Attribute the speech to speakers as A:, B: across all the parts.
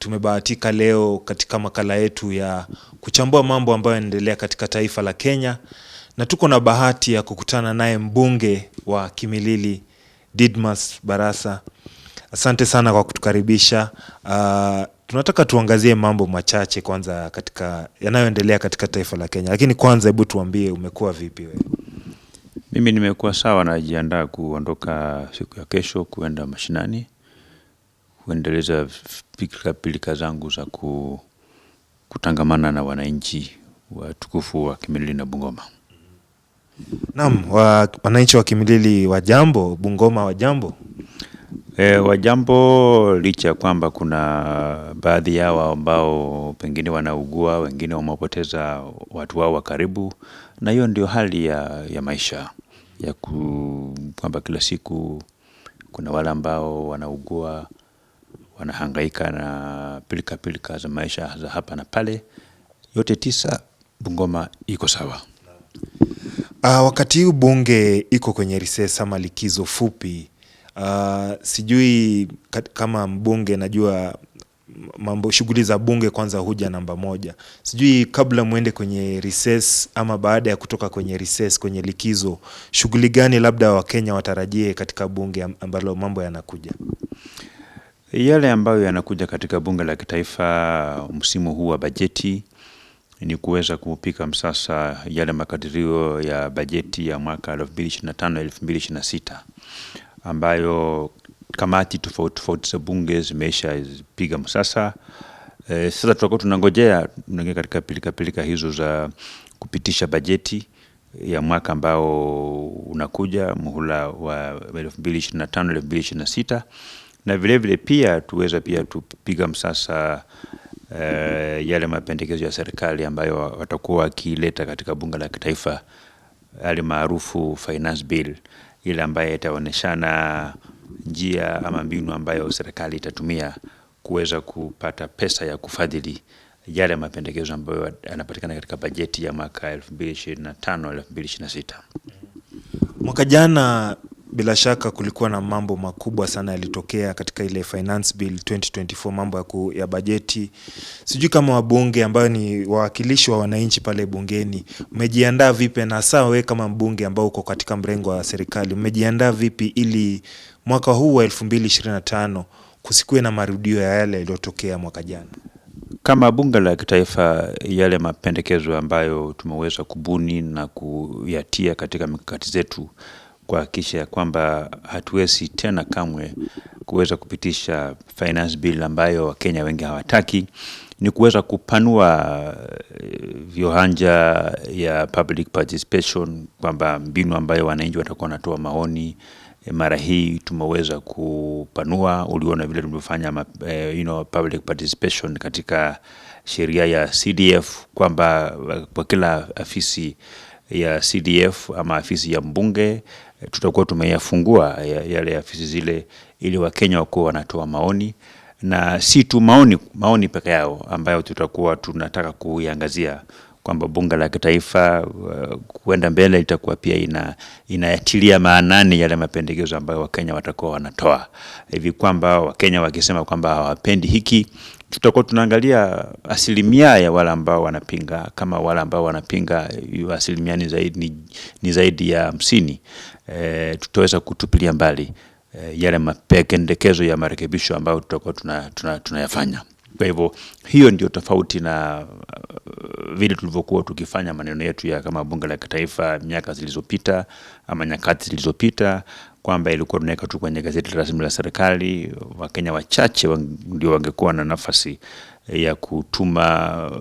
A: tumebahatika leo katika makala yetu ya kuchambua mambo ambayo yanaendelea katika taifa la Kenya, na tuko na bahati ya kukutana naye mbunge wa Kimilili Didmus Barasa. Asante sana kwa kutukaribisha. Tunataka tuangazie mambo machache kwanza katika yanayoendelea katika taifa la Kenya. Lakini kwanza hebu tuambie umekuwa vipi wewe?
B: Mimi nimekuwa sawa, najiandaa kuondoka siku ya kesho kuenda mashinani, kuendeleza pilika zangu za kutangamana na wananchi watukufu wa Kimilili na Bungoma.
A: Naam, wananchi wa Kimilili wa jambo, Bungoma wa jambo?
B: Wa jambo, licha kwamba kuna baadhi yao ambao pengine wanaugua, wengine wamepoteza watu wao wa karibu, na hiyo ndio hali ya maisha ya kwamba kila siku kuna wale ambao wanaugua, wanahangaika na pilika za maisha za hapa na pale. Yote tisa, Bungoma iko sawa.
A: Wakati huu bunge iko kwenye recess ama likizo fupi, sijui kama mbunge, najua mambo shughuli za bunge kwanza huja namba moja. Sijui kabla muende kwenye recess ama baada ya kutoka kwenye recess kwenye likizo, shughuli gani labda Wakenya watarajie katika bunge ambalo mambo yanakuja?
B: Yale ambayo yanakuja katika bunge la kitaifa msimu huu wa bajeti ni kuweza kupika msasa yale makadirio ya bajeti ya mwaka 2025-2026 ambayo kamati tofauti za bunge zimeisha piga msasa. Sasa tutakuwa tunangojea katika pilika hizo za kupitisha bajeti ya mwaka ambao unakuja, muhula wa 2025-2026, na vile pia tuweza pia tupiga msasa yale mapendekezo ya serikali ambayo watakuwa wakileta katika bunge la kitaifa, yale maarufu finance bill, ile ambayo itaoneshana njia ama mbinu ambayo serikali itatumia kuweza kupata pesa ya kufadhili yale mapendekezo ambayo yanapatikana katika bajeti ya mwaka 2025-2026.
A: Mwaka jana bila shaka kulikuwa na mambo makubwa sana yalitokea katika ile finance bill 2024, mambo ya bajeti. Sijui kama wabunge ambao ni wawakilishi wa wananchi pale bungeni, umejiandaa vipi, na hasa wewe kama mbunge ambao uko katika mrengo wa serikali, umejiandaa vipi ili mwaka huu wa 2025 kusikue na marudio ya yale yaliyotokea mwaka jana?
B: Kama bunge la kitaifa, yale mapendekezo ambayo tumeweza kubuni na kuyatia katika mikakati zetu kuhakikisha kwamba hatuwezi tena kamwe kuweza kupitisha finance bill ambayo Wakenya wengi hawataki, ni kuweza kupanua viwanja ya public participation, kwamba mbinu ambayo wananchi watakuwa wanatoa maoni. Mara hii tumeweza kupanua, uliona vile tumefanya public participation katika sheria ya CDF, kwamba kwa kila afisi ya CDF ama afisi ya mbunge tutakuwa tumeyafungua yale afisi zile, ili Wakenya wakuwa wanatoa maoni, na si tu maoni peke yao ambayo tutakuwa tunataka kuiangazia, kwamba bunge la kitaifa kuenda mbele itakuwa pia inayatilia maanani yale mapendekezo ambayo Wakenya watakuwa wanatoa, hivi kwamba Wakenya wakisema kwamba hawapendi hiki, tutakuwa tunaangalia asilimia ya wale ambao wanapinga. Kama wale ambao wanapinga asilimia ni zaidi ya 50, tutaweza kutupilia mbali yale mapendekezo ya marekebisho ambayo tutakuwa tunayafanya. Kwa hivyo hiyo ndio tofauti na vile tulivyokuwa tukifanya maneno yetu ya kama bunge la kitaifa miaka zilizopita ama nyakati zilizopita, kwamba ilikuwa tunaweka tu kwenye gazeti rasmi la serikali. Wakenya wachache ndio wangekuwa na nafasi ya kutuma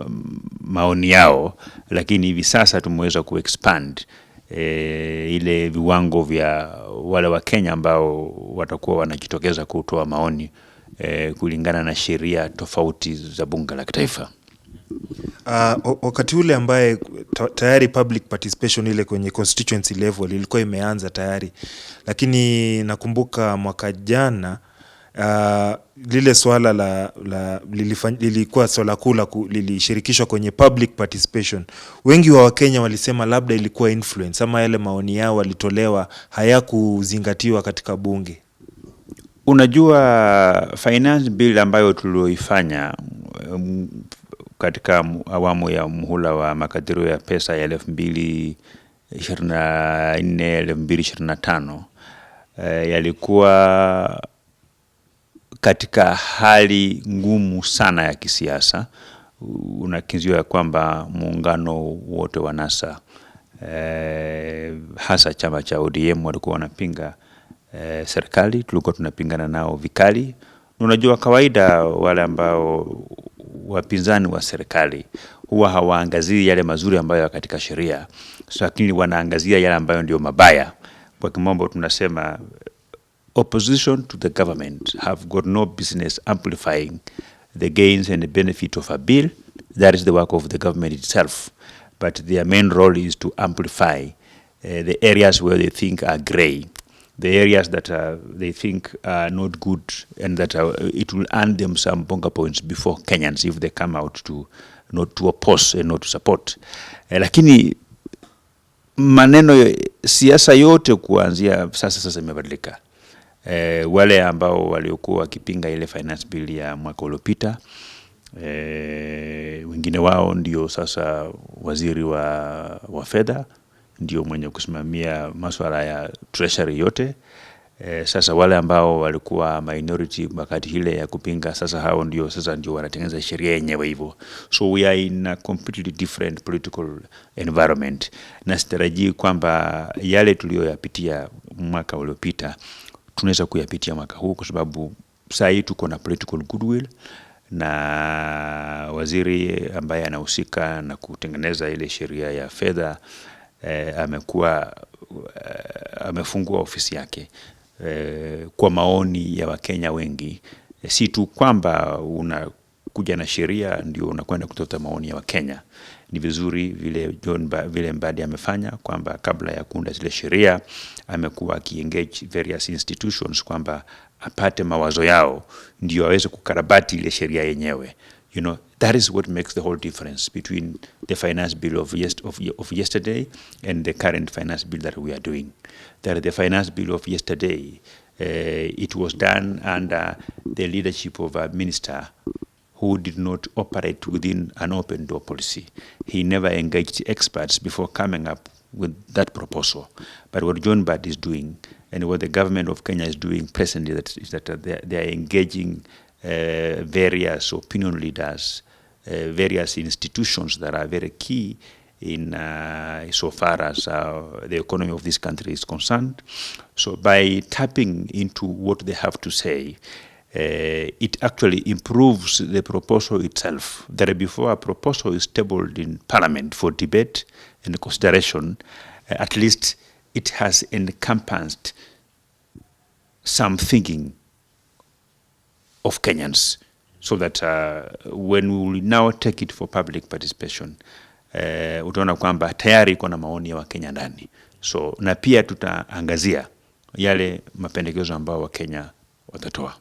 B: maoni yao, lakini hivi sasa tumeweza kuexpand ile viwango vya wale Wakenya ambao watakuwa wanajitokeza kutoa maoni kulingana na sheria tofauti za bunge la kitaifa.
A: Wakati ule ambaye tayari public participation ile kwenye constituency level ilikuwa imeanza tayari, lakini nakumbuka mwaka jana lile swala lilikuwa swala kula lilishirikishwa kwenye public participation. Wengi wa Wakenya walisema labda ilikuwa influence ama yale maoni yao walitolewa hayakuzingatiwa katika bunge.
B: Unajua finance bill ambayo tulioifanya katika awamu ya muhula wa makadirio ya pesa ya 2024-2025 yalikuwa katika hali ngumu sana ya kisiasa. Unakinziwa ya kwamba muungano wote wa NASA hasa chama cha ODM walikuwa wanapinga serikali, tulikuwa tunapingana nao vikali. Unajua kawaida wale ambao wapinzani wa serikali huwa hawaangazii yale mazuri ambayo katika sheria, lakini wanaangazia yale ambayo ndio mabaya. Kwa kimombo tunasema opposition to the government have got no business amplifying the gains and the benefit of a bill. That is the work of the government itself. But their main role is to amplify the areas where they think are grey, the areas that they think are not good, and that it will earn them some bonga points before Kenyans if they come out to not to oppose and not to support. Lakini maneno siasa yote kuanzia sasa imebadilika. Wale ambao waliokuwa wakipinga ile finance bill ya mwaka uliopita, wengine wao ndio sasa waziri wa fedha, ndio mwenye kusimamia masuala ya treasury yote. Sasa wale ambao walikuwa minority wakati ile ya kupinga, sasa hao ndio wanatengeneza sheria yenyewe hivyo. So we are in a completely different political environment. Na sitarajii kwamba yale tuliyoyapitia mwaka uliopita tunaweza kuyapitia mwaka huu, kwa sababu saa hii tuko na political goodwill, na waziri ambaye anahusika na kutengeneza ile sheria ya fedha amefungua ofisi yake kwa maoni ya Wakenya wengi. Si tu kwamba unakuja na sheria ndio unakwenda kutoa maoni ya Wakenya. Ni vizuri vile Mbadi amefanya kwamba kabla ya kuunda zile sheria amekuwa akiengage various institutions kwamba apate mawazo yao ndio aweze kukarabati ile sheria yenyewe. You know, that is what makes the whole difference between the finance bill of yesterday and the current finance bill that we are doing. That the finance bill of yesterday, it was done under the leadership of a minister who did not operate within an open door policy. He never engaged experts before coming up with that proposal. But what John Mbadi is doing, and what the government of Kenya is doing presently, is that they are engaging various opinion leaders, various institutions that are very key in so far as the economy of this country is concerned. So by tapping into what they have to say, it actually improves the proposal itself. That before a proposal is tabled in Parliament for debate and consideration, at least it has encompassed some thinking of Kenyans, so that when we will now take it for public participation, utaona kwamba tayari iko na maoni ya Wakenya ndani. So na pia tutaangazia yale mapendekezo ambao Wakenya watatoa.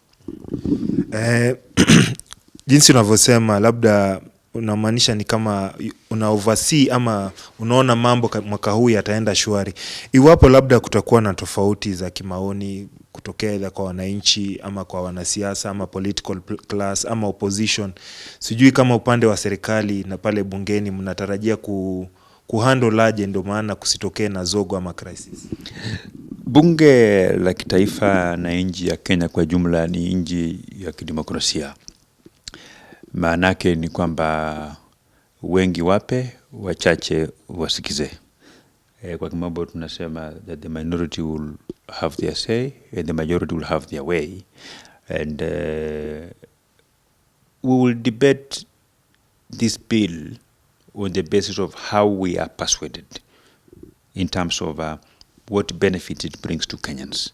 A: Jinsi unavyosema, labda unamaanisha ni kama una oversee ama unaona mambo mwaka huu yataenda shwari. Iwapo labda kutakuwa na tofauti za kimaoni kutokea either kwa wananchi ama kwa wanasiasa ama political class ama opposition, sijui kama upande wa serikali na pale bungeni mnatarajia kuhandle aje ndio maana kusitokee na zogo ama crisis.
B: Bunge la kitaifa na nchi ya Kenya kwa jumla ni nchi ya kidemokrasia. Maanake ni kwamba wengi wape, wachache wasikize. Kwa kimombo tunasema that the minority will have their say and the majority will have their way. And we will debate this bill on the basis of how we are persuaded in terms of what benefit it brings to Kenyans.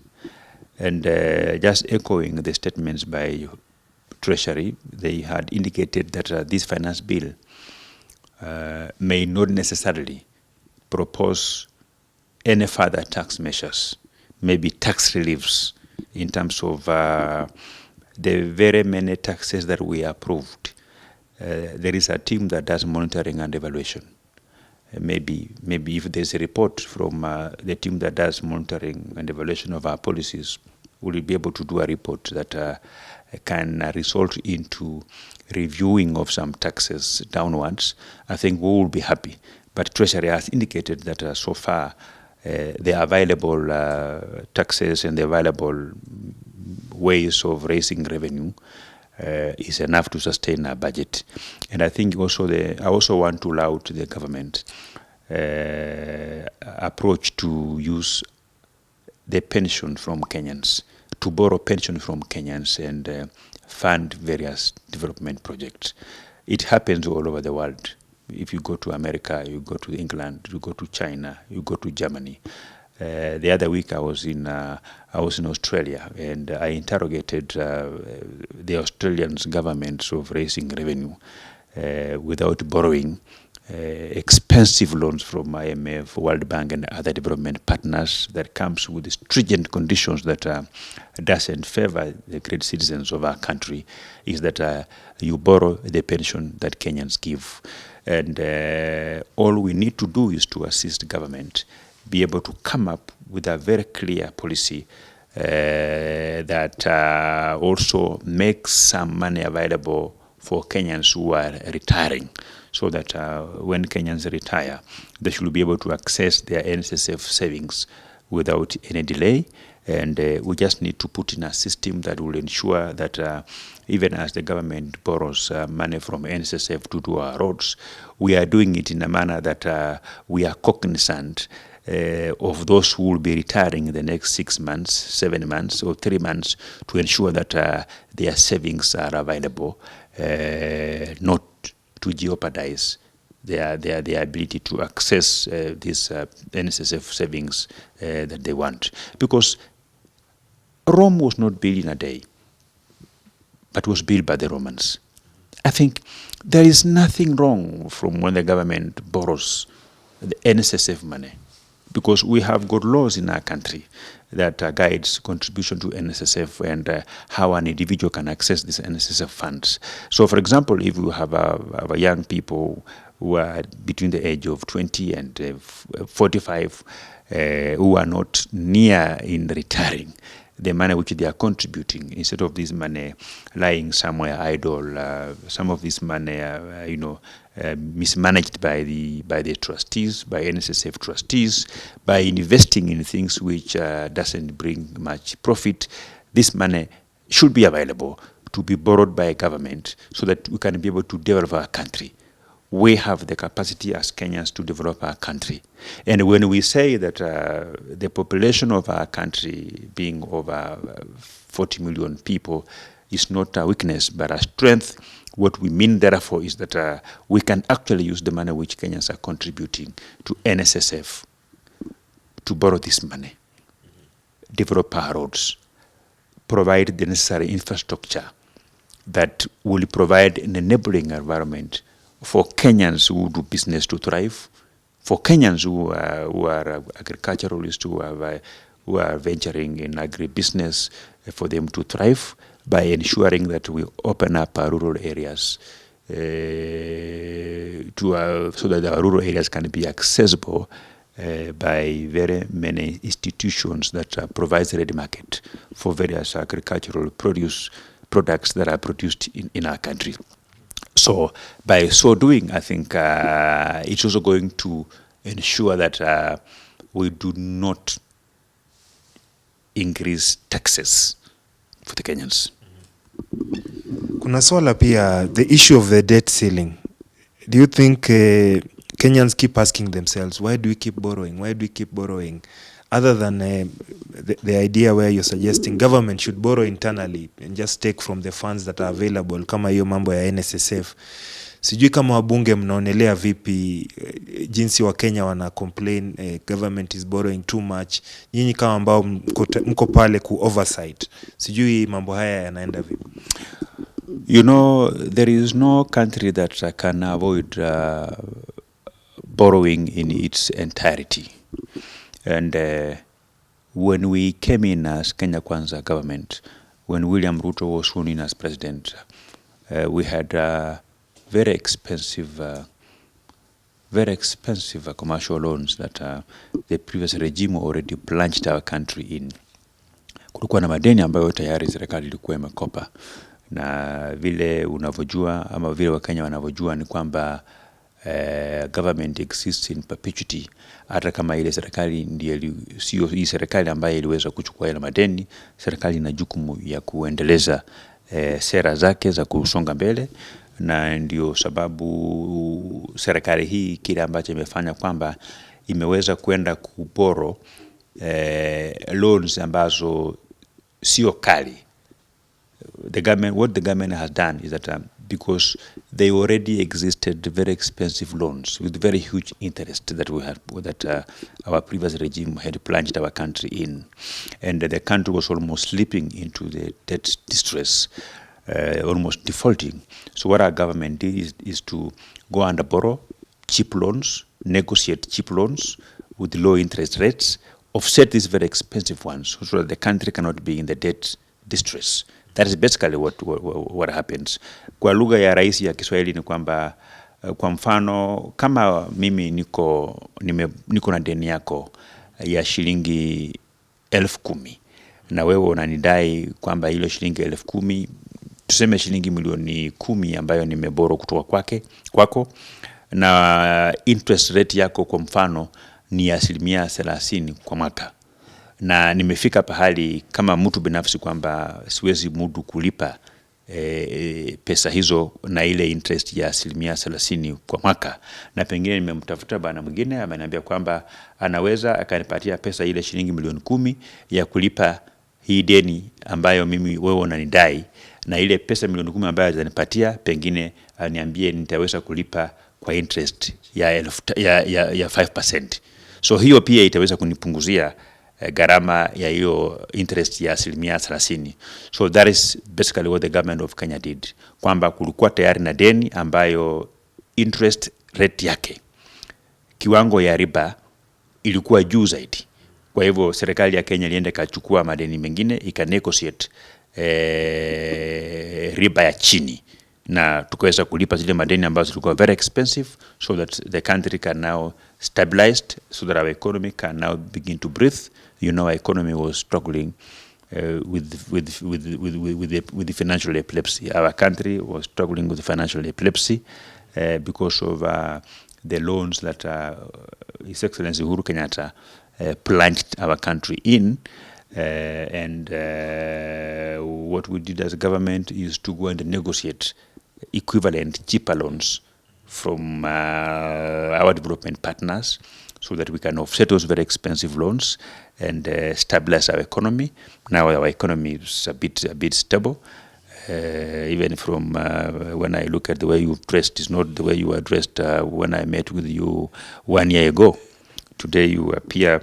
B: And just echoing the statements by Treasury, they had indicated that this finance bill may not necessarily propose any further tax measures, maybe tax reliefs in terms of the very many taxes that we approved. There is a team that does monitoring and evaluation. Maybe if there's a report from the team that does monitoring and evaluation of our policies will be able to do a report that can result into reviewing of some taxes downwards, I think we will be happy. But Treasury has indicated that so far the available taxes and the available ways of raising revenue is enough to sustain our budget. And I think also I also want to laud the government approach to use the pension from Kenyans, to borrow pension from Kenyans and fund various development projects. It happens all over the world. If you go to America, you go to England, you go to China, you go to Germany. The other week I was in Australia, and I interrogated the Australian government of raising revenue without borrowing expensive loans from IMF, World Bank, and other development partners that comes with stringent conditions that doesn't favor the great citizens of our country, is that you borrow the pension that Kenyans give. And all we need to do is to assist government be able to come up with a very clear policy that also makes some money available for Kenyans who are retiring, so that when Kenyans retire, they should be able to access their NSSF savings without any delay. And we just need to put in a system that will ensure that even as the government borrows money from NSSF to do our roads, we are doing it in a manner that we are cognizant of those who will be retiring in the next 6 months, 7 months, or 3 months, to ensure that their savings are available, not to jeopardize their ability to access these NSSF savings that they want. Because Rome was not built in a day, but was built by the Romans. I think there is nothing wrong from when the government borrows the NSSF money, because we have got laws in our country that guides contribution to NSSF and how an individual can access these NSSF funds. So, for example, if you have a young people who are between the age of 20 and 45 who are not near in retiring, the money which they are contributing, instead of this money lying somewhere idle, some of this money, mismanaged by the trustees, by NSSF trustees, by investing in things which doesn't bring much profit. This money should be available to be borrowed by a government so that we can be able to develop our country. We have the capacity as Kenyans to develop our country. And when we say that the population of our country being over 40 million people is not a weakness but a strength, what we mean, therefore, is that we can actually use the money which Kenyans are contributing to NSSF to borrow this money, develop our roads, provide the necessary infrastructure that will provide an enabling environment for Kenyans who do business to thrive, for Kenyans who are agriculturalists, who are venturing in agribusiness, for them to thrive, by ensuring that we open up our rural areas so that our rural areas can be accessible by very many institutions that provide ready market for various agricultural products that are produced in our country. So by so doing, I think it's also going to ensure that we do not increase taxes for the Kenyans.
A: Kuna swala pia, the issue of the debt ceiling. Do you think Kenyans keep asking themselves, why do we keep borrowing? Why do we keep borrowing? Other than the idea where you're suggesting government should borrow internally and just take from the funds that are available, kama hiyo mambo ya NSSF. Sijui kama wabunge mnaonelea vipi jinsi wa Kenya wana complain government is borrowing too much. Nyinyi kama ambao mko pale ku oversight, sijui mambo haya yanaenda vipi?
B: You know, there is no country that can avoid borrowing in its entirety. And when we came in as Kenya Kwanza government, when William Ruto was sworn in as president, we had very expensive commercial loans that the previous regime already plunged our country in. kulikuwa na madeni ambayo tayari serikali ilikuwa imekopa, na vile unavyojua ama vile Wakenya wanavyojua ni kwamba government exists in perpetuity. Hata kama ile serikali ndiye sio hii serikali ambayo iliweza kuchukua ile madeni, serikali ina jukumu ya kuendeleza sera zake za kusonga mbele, na ndio sababu serikali hii kile ambacho imefanya kwamba imeweza kwenda kuboro loans ambazo sio kali. What the government has done is that because they already existed very expensive loans with very huge interest that our previous regime had plunged our country in, and the country was almost slipping into the debt distress, almost defaulting. So what our government did is to go and borrow cheap loans, negotiate cheap loans with low interest rates, offset these very expensive ones so that the country cannot be in the debt distress. That is basically what happens. Kwa lugha ya rahisi ya Kiswahili ni kwamba kwa mfano kama mimi niko na deni yako ya shilingi 10,000 na wewe unanidai kwamba hilo shilingi 10,000, tuseme shilingi milioni 10 ambayo nimeboro kutoka kwako, na interest rate yako kwa mfano ni 30% kwa mwaka, na nimefika pahali kama mtu binafsi kwamba siwezi mudu kulipa pesa hizo na ile interest ya 30% kwa mwaka, na pengine nimemtafuta bana mwingine ameniambia kwamba anaweza akanipatia pesa ile shilingi milioni 10 ya kulipa hii deni ambayo wewe unanidai, na ile pesa milioni 10 ambayo atanipatia pengine aniambie nitaweza kulipa kwa interest ya 5%. So hiyo pia itaweza kunipunguzia gharama ya hiyo interest ya 30%. So that is basically what the government of Kenya did, kwamba kulikuwa tayari na deni ambayo interest rate yake, kiwango ya riba ilikuwa juu zaidi. Kwa hivyo serikali ya Kenya ilienda kachukua madeni mengine ika-negotiate riba ya chini, na tukaweza kulipa zile madeni ambazo zilikuwa very expensive, so that the country can now stabilize, so that our economy can now begin to breathe. You know, our economy was struggling with the financial epilepsy. Our country was struggling with financial epilepsy because of the loans that His Excellency Uhuru Kenyatta plunged our country in. And what we did as a government is to go and negotiate equivalent cheaper loans from our development partners, so that we can offset those very expensive loans and stabilize our economy. Now our economy is a bit stable. Even from when I look at the way you've dressed, is not the way you were dressed when I met with you 1 year ago. Today you appear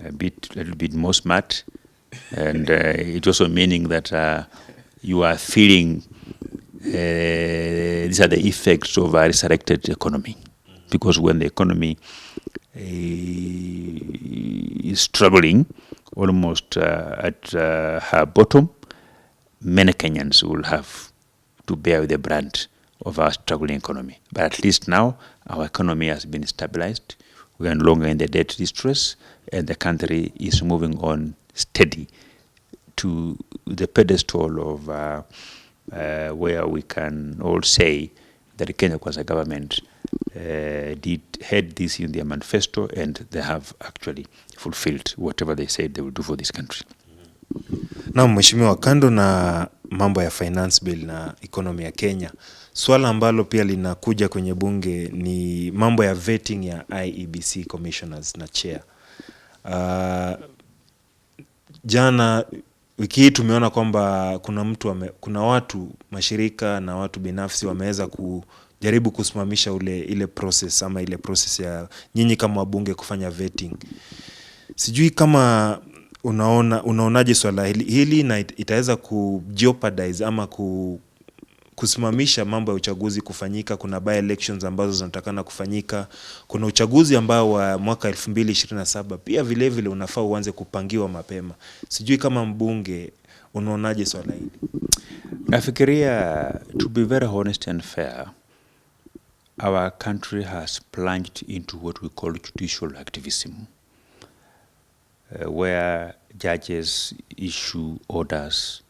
B: a little bit more smart, and it also meaning that you are feeling these are the effects of a resurrected economy. Because when the economy is struggling almost at her bottom, many Kenyans will have to bear the brunt of our struggling economy. But at least now our economy has been stabilized. We are no longer in the debt distress, and the country is moving on steady to the pedestal of where we can all say that the Kenya Kwanza government had this in their manifesto, and they have actually fulfilled whatever they said they will do for this country.
A: Na mheshimiwa, kando na mambo ya finance bill na economy ya Kenya, swala ambalo pia linakuja kwenye bunge ni mambo ya vetting ya IEBC commissioners na chair. Jana wiki hii tumeona kwamba kuna watu mashirika na watu binafsi wameweza kujaribu kusimamisha ile process ama ile process ya nyinyi kama wabunge kufanya vetting. Sijui kama unaonaje swala hili na itaweza kujeopardize ama kusimamisha mambo ya uchaguzi kufanyika. Kuna by elections ambazo zinatakana kufanyika, kuna uchaguzi ambao wa mwaka 2027 pia vile vile unafaa uanze kupangiwa mapema. Sijui kama mbunge unaonaje swala hili?
B: Nafikiria, to be very honest and fair, our country has plunged into what we call judicial activism. where judges issue orders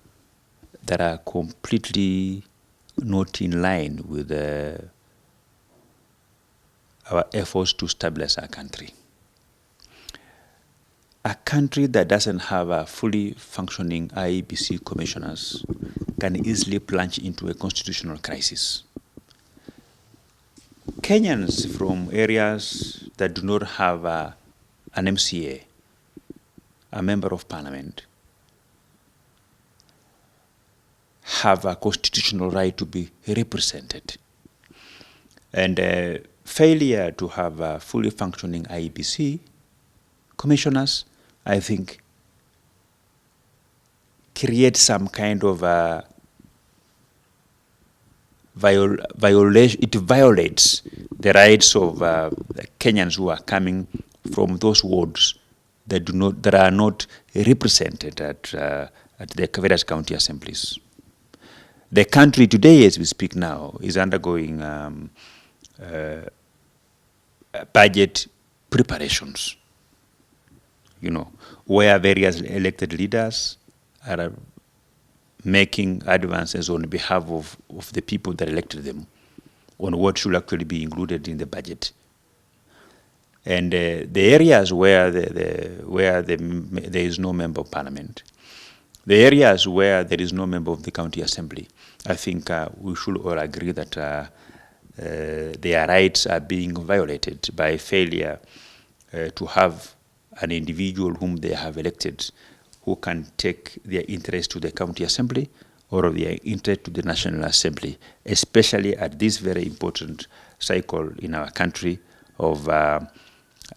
B: that are completely not in line with our efforts to stabilize our country. A country that doesn't have a fully functioning IEBC commissioners can easily plunge into a constitutional crisis. Kenyans from areas that do not have an MCA, a member of parliament, have a constitutional right to be represented. And failure to have a fully functioning IEBC commissioners, I think, creates some kind of a violation. It violates the rights of the Kenyans who are coming from those wards that are not represented at the various county assemblies. The country today, as we speak now, is undergoing budget preparations, where various elected leaders are making advances on behalf of the people that elected them on what should actually be included in the budget. And the areas where there is no member of parliament, the areas where there is no member of the county assembly, I think we should all agree that their rights are being violated by failure to have an individual whom they have elected who can take their interest to the county assembly or their interest to the National Assembly, especially at this very important cycle in our country of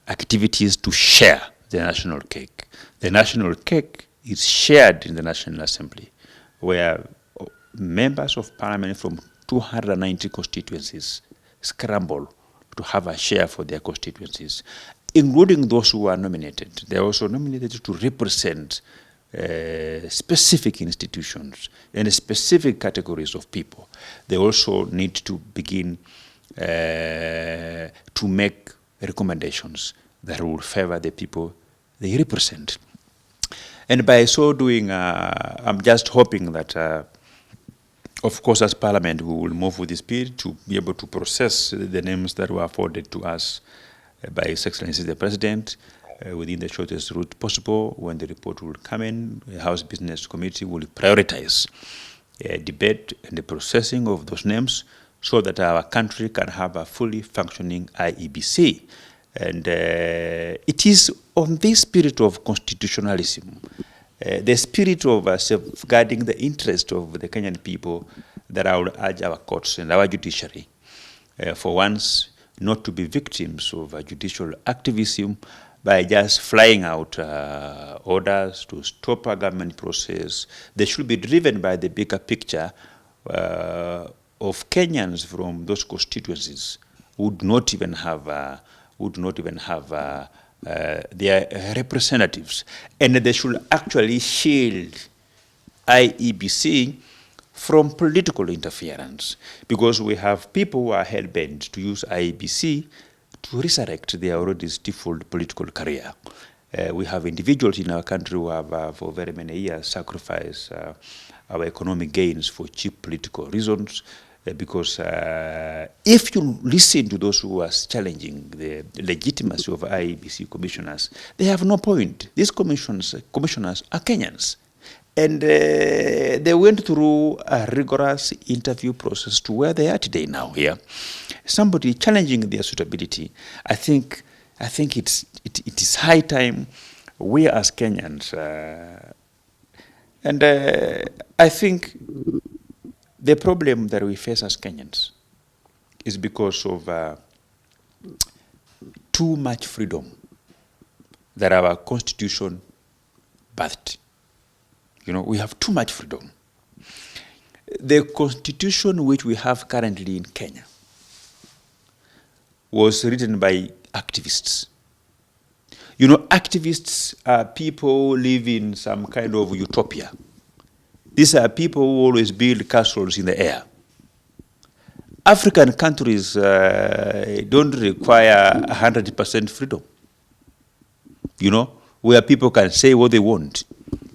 B: activities to share the national cake. The national cake is shared in the National Assembly, where members of parliament from 290 constituencies scramble to have a share for their constituencies, including those who are nominated. They are also nominated to represent specific institutions and specific categories of people. They also need to begin to make recommendations that will favor the people they represent. And by so doing, I'm just hoping that, of course, as Parliament, we will move with the speed to be able to process the names that were afforded to us by His Excellency the President within the shortest route possible. When the report will come in, the House Business Committee will prioritize debate and the processing of those names so that our country can have a fully functioning IEBC. And it is on this spirit of constitutionalism, the spirit of safeguarding the interest of the Kenyan people, that I would urge our courts and our judiciary, for once, not to be victims of judicial activism by just flying out orders to stop a government process. They should be driven by the bigger picture of Kenyans from those constituencies who would not even have their representatives, and they should actually shield IEBC from political interference, because we have people who are hell-bent to use IEBC to resurrect their already stifled political career. We have individuals in our country who have for very many years sacrificed our economic gains for cheap political reasons, because if you listen to those who are challenging the legitimacy of IEBC commissioners, they have no point. These commissioners are Kenyans. And they went through a rigorous interview process to where they are today now here. Somebody challenging their suitability. I think it is high time we as Kenyans, and I think the problem that we face as Kenyans is because of too much freedom that our constitution birthed. We have too much freedom. The constitution which we have currently in Kenya was written by activists. Activists are people who live in some kind of utopia. These are people who always build castles in the air. African countries don't require 100% freedom. where people can say what they want.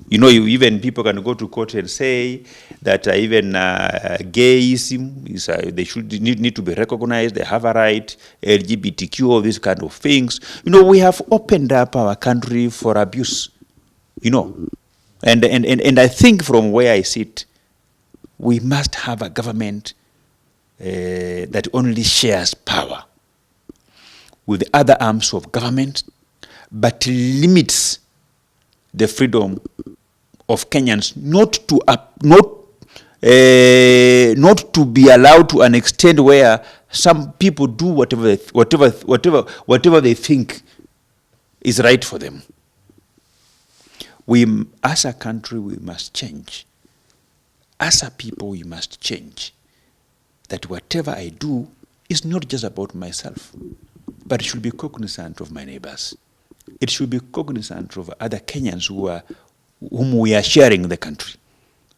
B: You know, even people can go to court and say that even gayism is they should need to be recognized. They have a right. LGBTQ, all these kind of things. You know, we have opened up our country for abuse. You know, and I think from where I sit, we must have a government that only shares power with other arms of government, but limits the freedom of Kenyans not to be allowed to an extent where some people do whatever they think is right for them. We, as a country, we must change. As a people, we must change. That whatever I do is not just about myself, but it should be cognizant of my neighbors. It should be cognizant of other Kenyans whom we are sharing the country.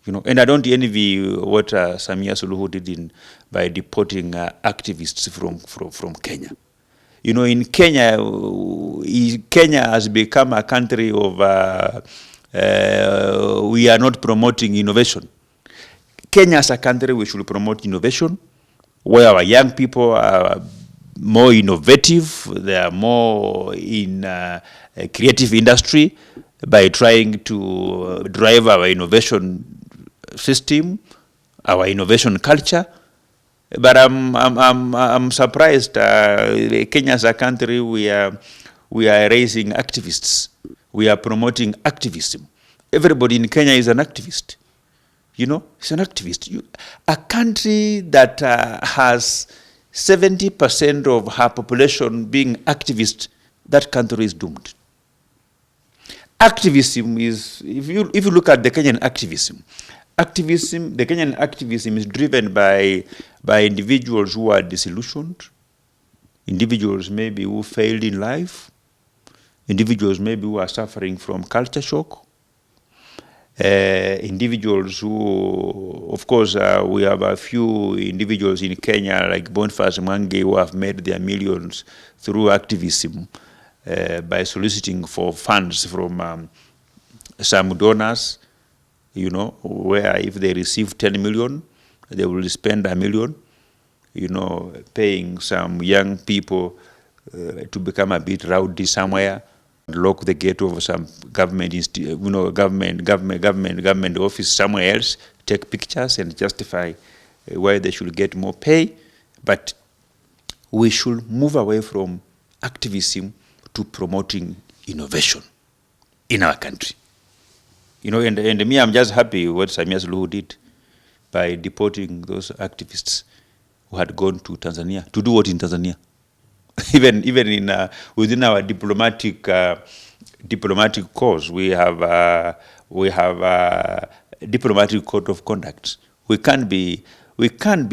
B: You know, and I don't envy what Samia Suluhu did by deporting activists from Kenya. You know, in Kenya, Kenya has become a country of we are not promoting innovation. Kenya as a country, we should promote innovation, where our young people are more innovative, they are more in creative industry by trying to drive our innovation system, our innovation culture. But I'm surprised. Kenya as a country, we are raising activists. We are promoting activism. Everybody in Kenya is an activist. You know, it's an activist. A country that has 70% of her population being activist, that country is doomed. Activism is, if you look at the Kenyan activism, the Kenyan activism is driven by individuals who are disillusioned, individuals maybe who failed in life, individuals maybe who are suffering from culture shock, individuals who, of course, we have a few individuals in Kenya like Boniface Mwangi who have made their millions through activism by soliciting for funds from some donors, you know, where if they receive 10 million, they will spend $1 million, you know, paying some young people to become a bit rowdy somewhere, lock the gate of some government office somewhere else, take pictures and justify why they should get more pay. But we should move away from activism to promoting innovation in our country. You know, and me, I'm just happy what Samia Suluhu did by deporting those activists who had gone to Tanzania to do what in Tanzania. even in within our diplomatic cause, we have a diplomatic code of conduct. We can't be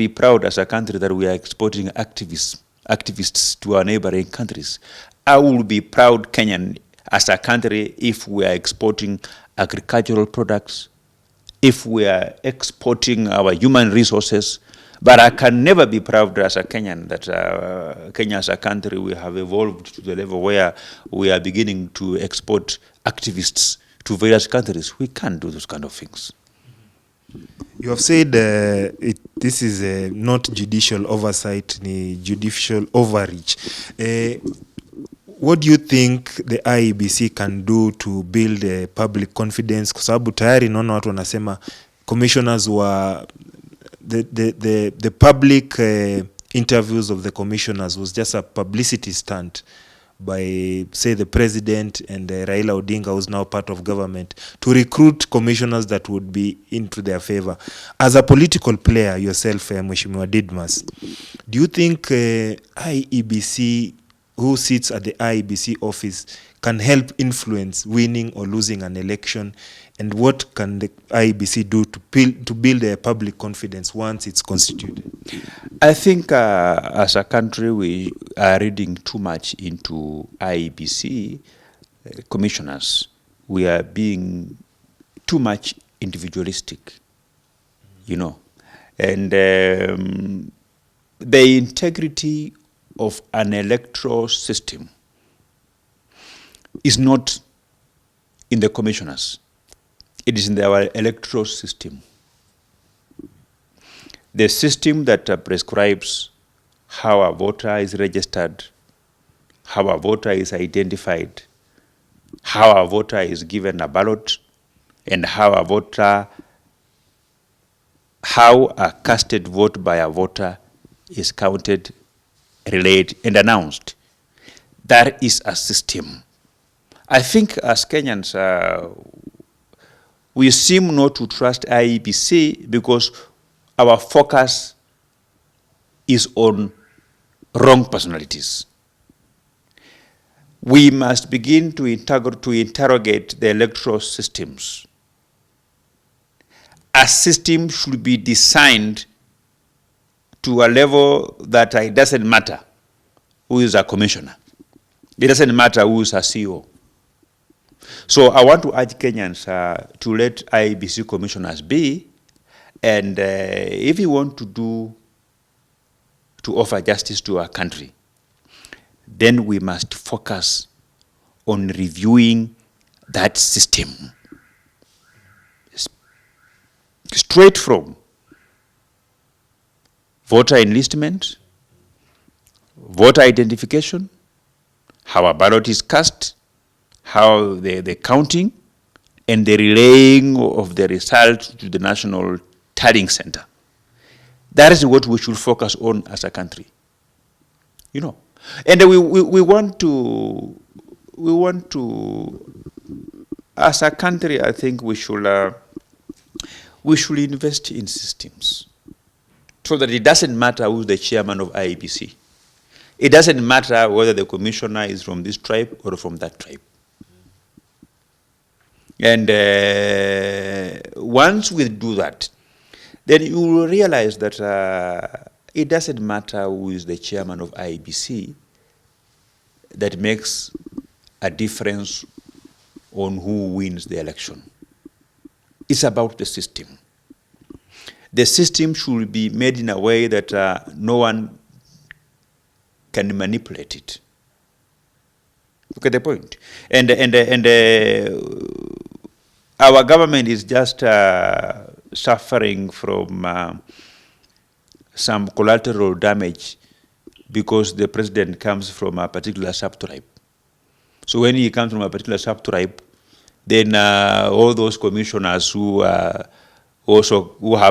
B: proud as a country that we are exporting activists to our neighboring countries. I will be proud Kenyan as a country if we are exporting agricultural products, if we are exporting our human resources. But I can never be proud as a Kenyan that Kenya as a country, we have evolved to the level where we are beginning to export activists to various countries. We can't do those kind of things.
A: You have said this is not judicial oversight, ni judicial overreach. What do you think the IEBC can do to build public confidence? Kwa sababu tayari naona watu wanasema commissioners were the public interviews of the commissioners was just a publicity stunt by, say, the president and Raila Odinga, who's now part of government, to recruit commissioners that would be into their favor. As a political player yourself, Mheshimiwa Didmus, do you think IEBC, who sits at the IEBC office, can help influence winning or losing an election? And what can the IEBC do to build a public confidence once it's constituted?
B: I think as a country, we are reading too much into IEBC commissioners. We are being too much individualistic, you know. And the integrity of an electoral system is not in the commissioners. It is in our electoral system. The system that prescribes how a voter is registered, how a voter is identified, how a voter is given a ballot, and how a casted vote by a voter is counted, relayed, and announced. That is a system. I think as Kenyans, we seem not to trust IEBC because our focus is on wrong personalities. We must begin to interrogate the electoral systems. A system should be designed to a level that it doesn't matter who is a commissioner. It doesn't matter who is a CEO. So I want to urge Kenyans to let IEBC commissioners be, and if you want to offer justice to our country, then we must focus on reviewing that system. Straight from voter enlistment, voter identification, how a ballot is cast, how the counting, and the relaying of the results to the National Tallying Center. That is what we should focus on as a country. You know, and we want to, as a country, I think we should invest in systems so that it doesn't matter who's the chairman of IEBC. It doesn't matter whether the commissioner is from this tribe or from that tribe. And once we do that, then you will realize that it doesn't matter who is the chairman of IEBC that makes a difference on who wins the election. It's about the system. The system should be made in a way that no one can manipulate it. Look at the point. And our government is just suffering from some collateral damage because the president comes from a particular subtribe. So when he comes from a particular subtribe, then all those commissioners who have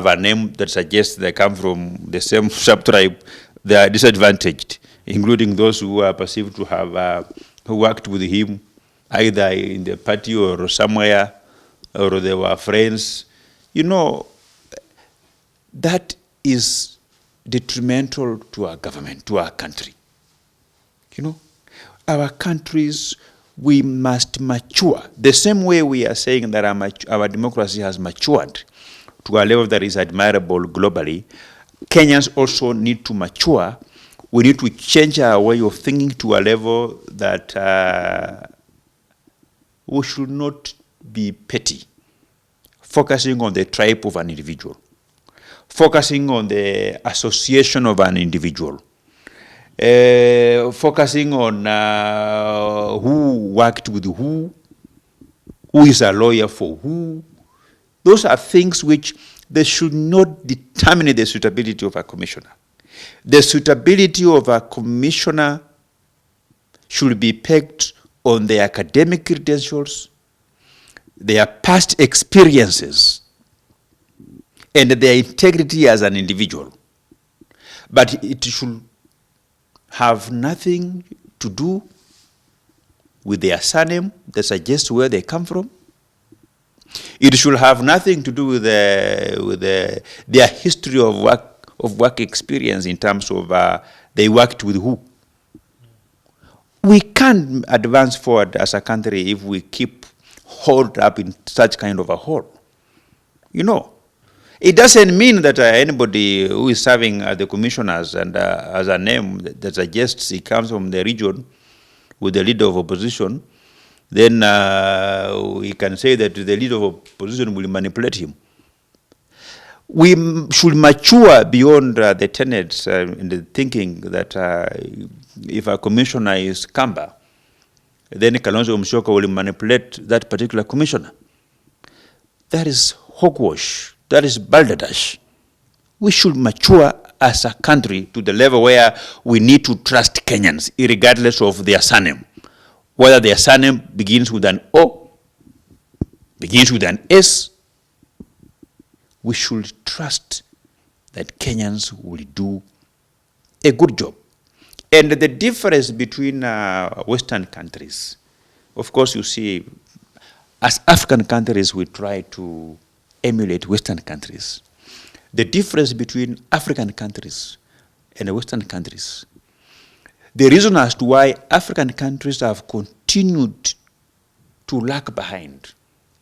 B: a name that suggests they come from the same subtribe, they are disadvantaged, including those who are perceived to have worked with him either in the party or somewhere, or they were friends. You know, that is detrimental to our government, to our country. You know, our countries, we must mature. The same way we are saying that our democracy has matured to a level that is admirable globally, Kenyans also need to mature. We need to change our way of thinking to a level that we should not be petty, focusing on the tribe of an individual, focusing on the association of an individual, focusing on who worked with who is a lawyer for who. Those are things which they should not determine the suitability of a commissioner. The suitability of a commissioner should be pegged on their academic credentials, their past experiences, and their integrity as an individual. But it should have nothing to do with their surname that suggests where they come from. It should have nothing to do with their history of work experience in terms of they worked with who. We can't advance forward as a country if we keep holed up in such kind of a hole. You know, it doesn't mean that anybody who is serving as the commissioners and as a name that suggests he comes from the region with the leader of opposition, then we can say that the leader of opposition will manipulate him. We should mature beyond the tenets and the thinking that if a commissioner is Kamba, then Kalonzo Musyoka will manipulate that particular commissioner. That is hogwash. That is balderdash. We should mature as a country to the level where we need to trust Kenyans, regardless of their surname. Whether their surname begins with an O, begins with an S, we should trust that Kenyans will do a good job. And the difference between Western countries, of course, you see, as African countries, we try to emulate Western countries. The difference between African countries and Western countries, the reason as to why African countries have continued to lag behind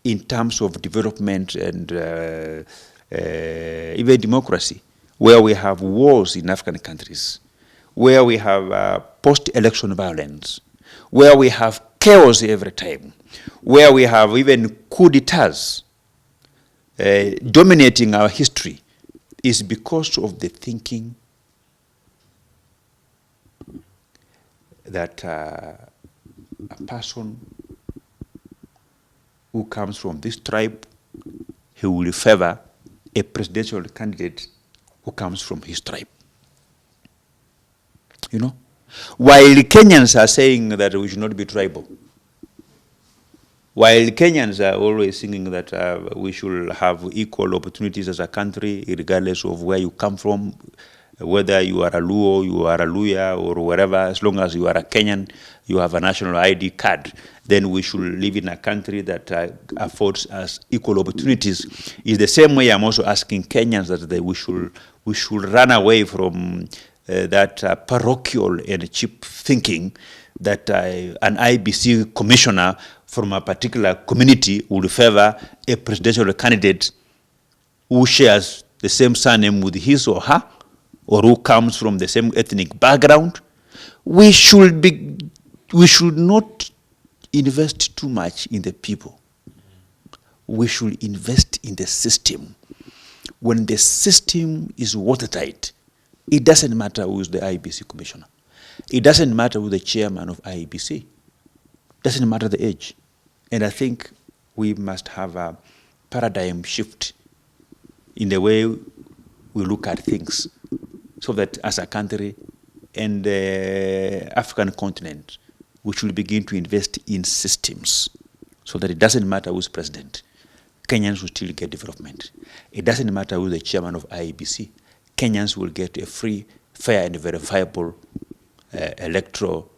B: in terms of development and even democracy, where we have wars in African countries, where we have post-election violence, where we have chaos every time, where we have even coup d'etats dominating our history, is because of the thinking that a person who comes from this tribe, he will favor a presidential candidate who comes from his tribe. You know? While Kenyans are saying that we should not be tribal, while Kenyans are always thinking that we should have equal opportunities as a country, regardless of where you come from, whether you are a Luo, you are a Luya, or wherever, as long as you are a Kenyan, you have a national ID card, then we should live in a country that affords us equal opportunities. In the same way, I'm also asking Kenyans that we should run away from that parochial and cheap thinking that an IEBC commissioner from a particular community would favor a presidential candidate who shares the same surname with his or her, or who comes from the same ethnic background. We should not invest too much in the people. We should invest in the system. When the system is watertight, it doesn't matter who is the IEBC commissioner. It doesn't matter who the chairman of IEBC. It doesn't matter the age. And I think we must have a paradigm shift in the way we look at things, so that as a country and the African continent, we should begin to invest in systems so that it doesn't matter who's president. Kenyans will still get development. It doesn't matter who's the chairman of IEBC. Kenyans will get a free, fair, and verifiable electoral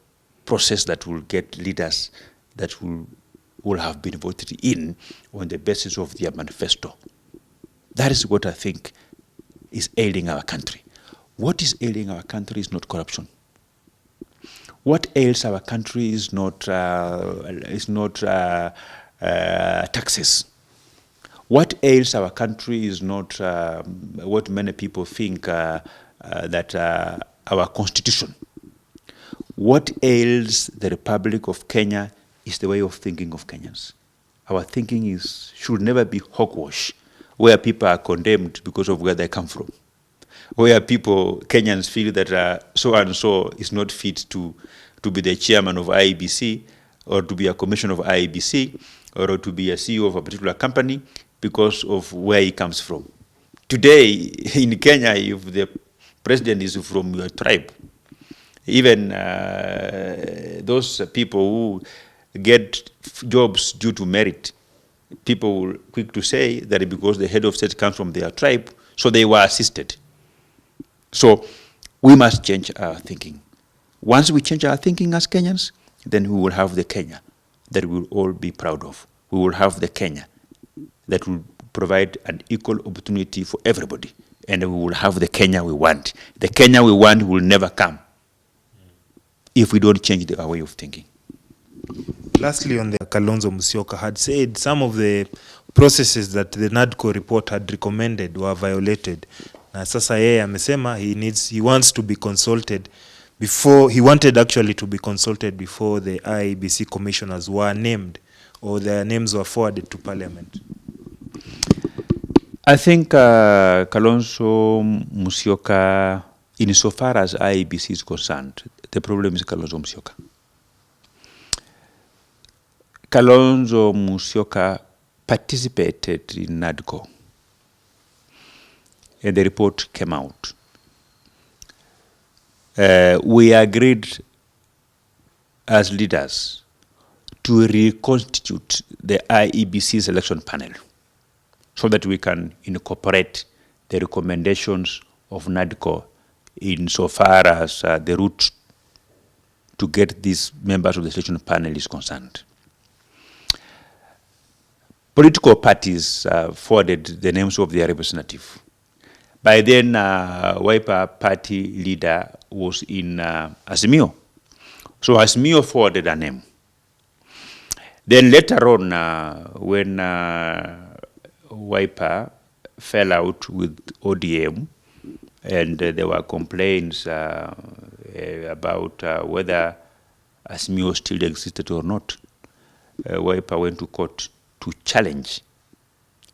B: process that will get leaders that will have been voted in on the basis of their manifesto. That is what I think is ailing our country. What is ailing our country is not corruption. What ails our country is not taxes. What ails our country is not what many people think that our constitution. What ails the Republic of Kenya is the way of thinking of Kenyans. Our thinking should never be hogwash, where people are condemned because of where they come from, where Kenyans feel that so-and-so is not fit to be the chairman of IEBC, or to be a commissioner of IEBC, or to be a CEO of a particular company because of where he comes from. Today, in Kenya, if the president is from your tribe, even those people who get jobs due to merit, people will quick to say that because the head of state comes from their tribe, so they were assisted. So we must change our thinking. Once we change our thinking as Kenyans, then we will have the Kenya that we will all be proud of. We will have the Kenya that will provide an equal opportunity for everybody. And we will have the Kenya we want. The Kenya we want will never come if we don't change our way of thinking.
A: Lastly, on the Kalonzo Musyoka had said some of the processes that the NADCO report had recommended were violated. Na sasa yeye amesema he wants to be consulted before, he wanted actually to be consulted before the IEBC commissioners were named or their names were forwarded to parliament.
B: I think Kalonzo Musyoka, insofar as IEBC is concerned, the problem is Kalonzo Musyoka. Kalonzo Musyoka participated in NADCO, and the report came out. We agreed as leaders to reconstitute the IEBC selection panel so that we can incorporate the recommendations of NADCO insofar as the route to get these members of the selection panel is concerned. Political parties forwarded the names of their representative. By then, Wiper party leader was in Azimio. So Azimio forwarded a name. Then later on, when Wiper fell out with ODM, and there were complaints about whether Azimio still existed or not, Wiper went to court to challenge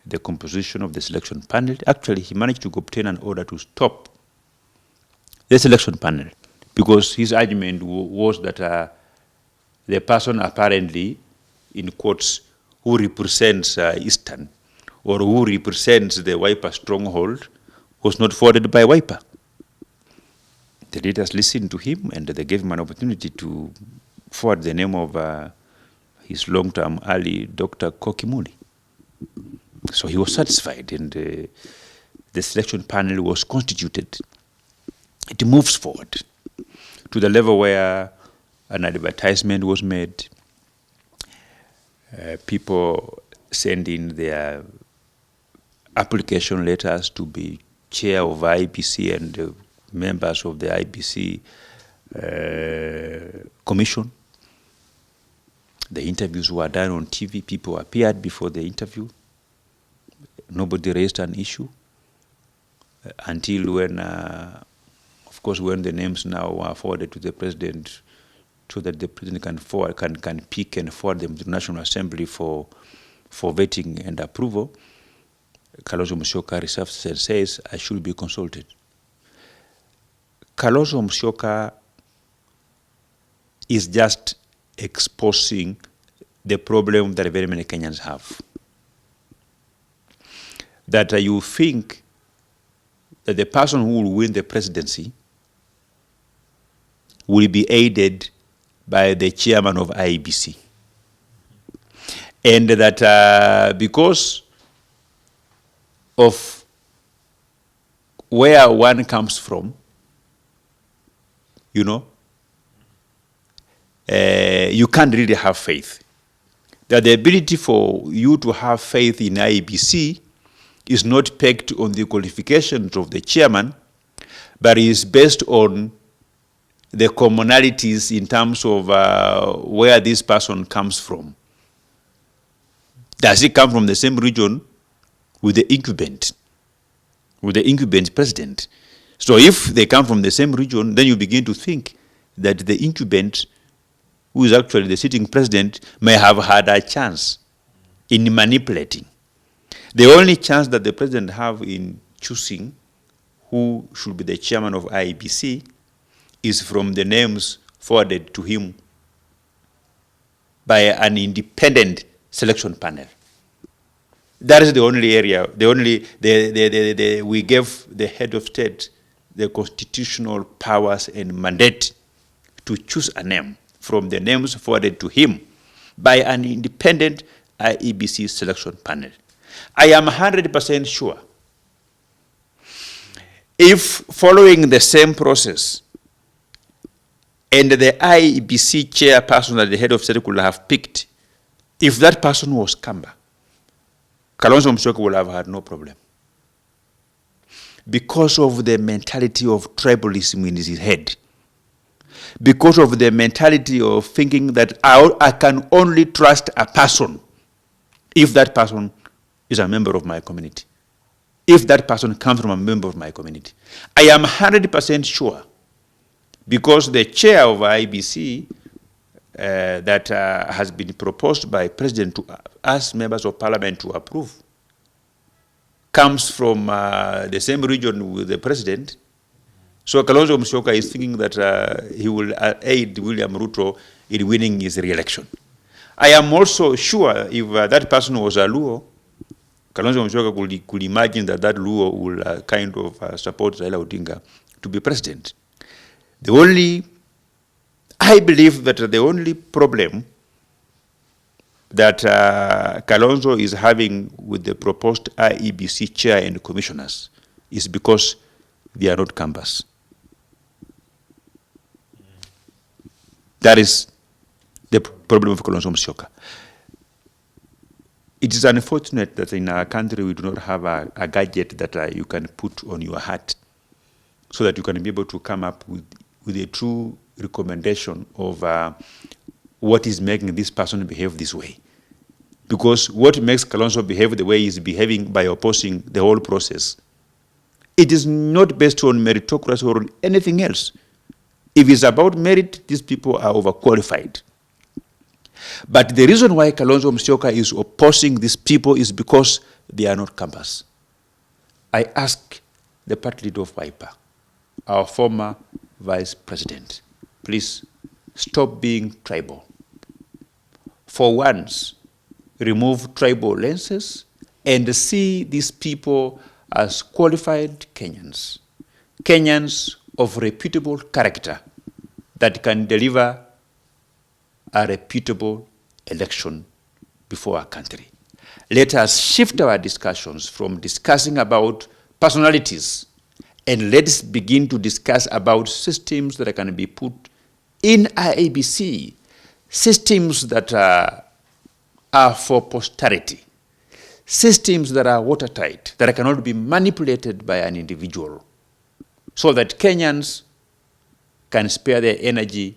B: the composition of the selection panel. Actually, he managed to obtain an order to stop the selection panel because his argument was that the person apparently, in quotes, who represents Eastern or who represents the Wiper stronghold was not forwarded by Wiper. The leaders listened to him and they gave him an opportunity to forward the name of his long-term ally, Dr. Kokimuli. So he was satisfied, and the selection panel was constituted. It moves forward to the level where an advertisement was made. People send in their application letters to be chair of IEBC and members of the IEBC commission. The interviews were done on TV. People appeared before the interview. Nobody raised an issue until when, of course, when the names now were forwarded to the president, so that the president can pick and forward them to the National Assembly for vetting and approval. Kalonzo Musyoka reserves and says, I should be consulted. Kalonzo Musyoka is just exposing the problem that very many Kenyans have. That you think that the person who will win the presidency will be aided by the chairman of IEBC. And that because of where one comes from, you know, you can't really have faith. That the ability for you to have faith in IEBC is not pegged on the qualifications of the chairman, but is based on the commonalities in terms of where this person comes from. Does he come from the same region with the incumbent president? So if they come from the same region, then you begin to think that the incumbent, who is actually the sitting president, may have had a chance in manipulating. The only chance that the president have in choosing who should be the chairman of IEBC is from the names forwarded to him by an independent selection panel. That is the only area, we gave the head of state the constitutional powers and mandate to choose a name from the names forwarded to him by an independent IEBC selection panel. I am 100% sure if following the same process and the IEBC chairperson that the head of state could have picked, if that person was Kamba, Kalonzo Musyoka would have had no problem. Because of the mentality of tribalism in his head. Because of the mentality of thinking that I can only trust a person if that person is a member of my community. If that person comes from a member of my community. I am 100% sure, because the chair of IEBC that has been proposed by President to ask members of parliament to approve comes from the same region with the president. So Kalonzo Musyoka is thinking that he will aid William Ruto in winning his re-election. I am also sure if that person was a Luo, Kalonzo Musyoka could imagine that that Luo will kind of support Raila Odinga to be president. I believe that the only problem that Kalonzo is having with the proposed IEBC chair and commissioners is because they are not campus. That is the problem of Kalonzo Musyoka. It is unfortunate that in our country we do not have a gadget that you can put on your hat so that you can be able to come up with a true recommendation of what is making this person behave this way. Because what makes Kalonzo behave the way he is behaving by opposing the whole process, it is not based on meritocracy or on anything else. If it's about merit, these people are overqualified. But the reason why Kalonzo Musyoka is opposing these people is because they are not campus. I ask the party leader of Wiper, our former vice president, please stop being tribal. For once, remove tribal lenses and see these people as qualified Kenyans, Kenyans of reputable character that can deliver a reputable election before our country. Let us shift our discussions from discussing about personalities and let's begin to discuss about systems that can be put in IEBC, systems that are for posterity, systems that are watertight, that cannot be manipulated by an individual, so that Kenyans can spare their energy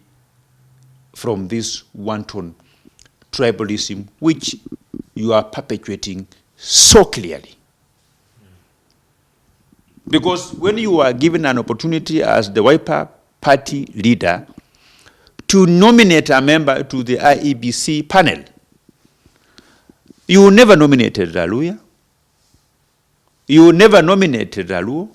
B: from this wanton tribalism which you are perpetuating so clearly. Because when you are given an opportunity as the Wiper party leader to nominate a member to the IEBC panel, you never nominated a Luya. You never nominated a Luo.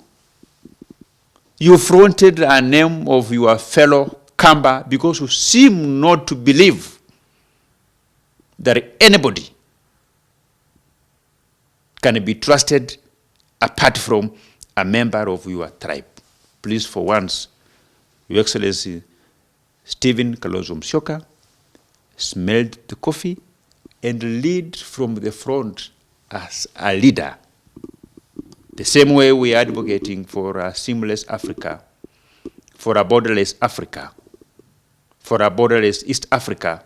B: You fronted a name of your fellow Kamba because you seem not to believe that anybody can be trusted apart from a member of your tribe. Please, for once, Your Excellency, Stephen Kalonzo Musyoka, smelled the coffee and lead from the front as a leader. The same way we are advocating for a seamless Africa, for a borderless Africa, for a borderless East Africa,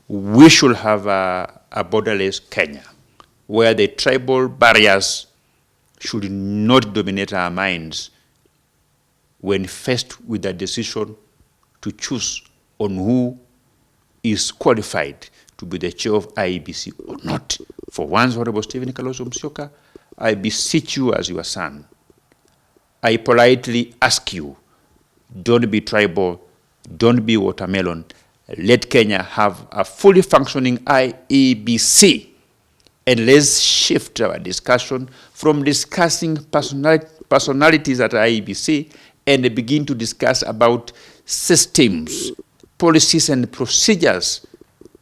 B: we should have a borderless Kenya, where the tribal barriers should not dominate our minds when faced with a decision to choose on who is qualified to be the chair of IEBC or not. For once, Honorable Stephen Kalonzo Musyoka, I beseech you as your son. I politely ask you, don't be tribal, don't be watermelon. Let Kenya have a fully functioning IEBC. And let's shift our discussion from discussing personalities at IEBC and begin to discuss about systems, policies, and procedures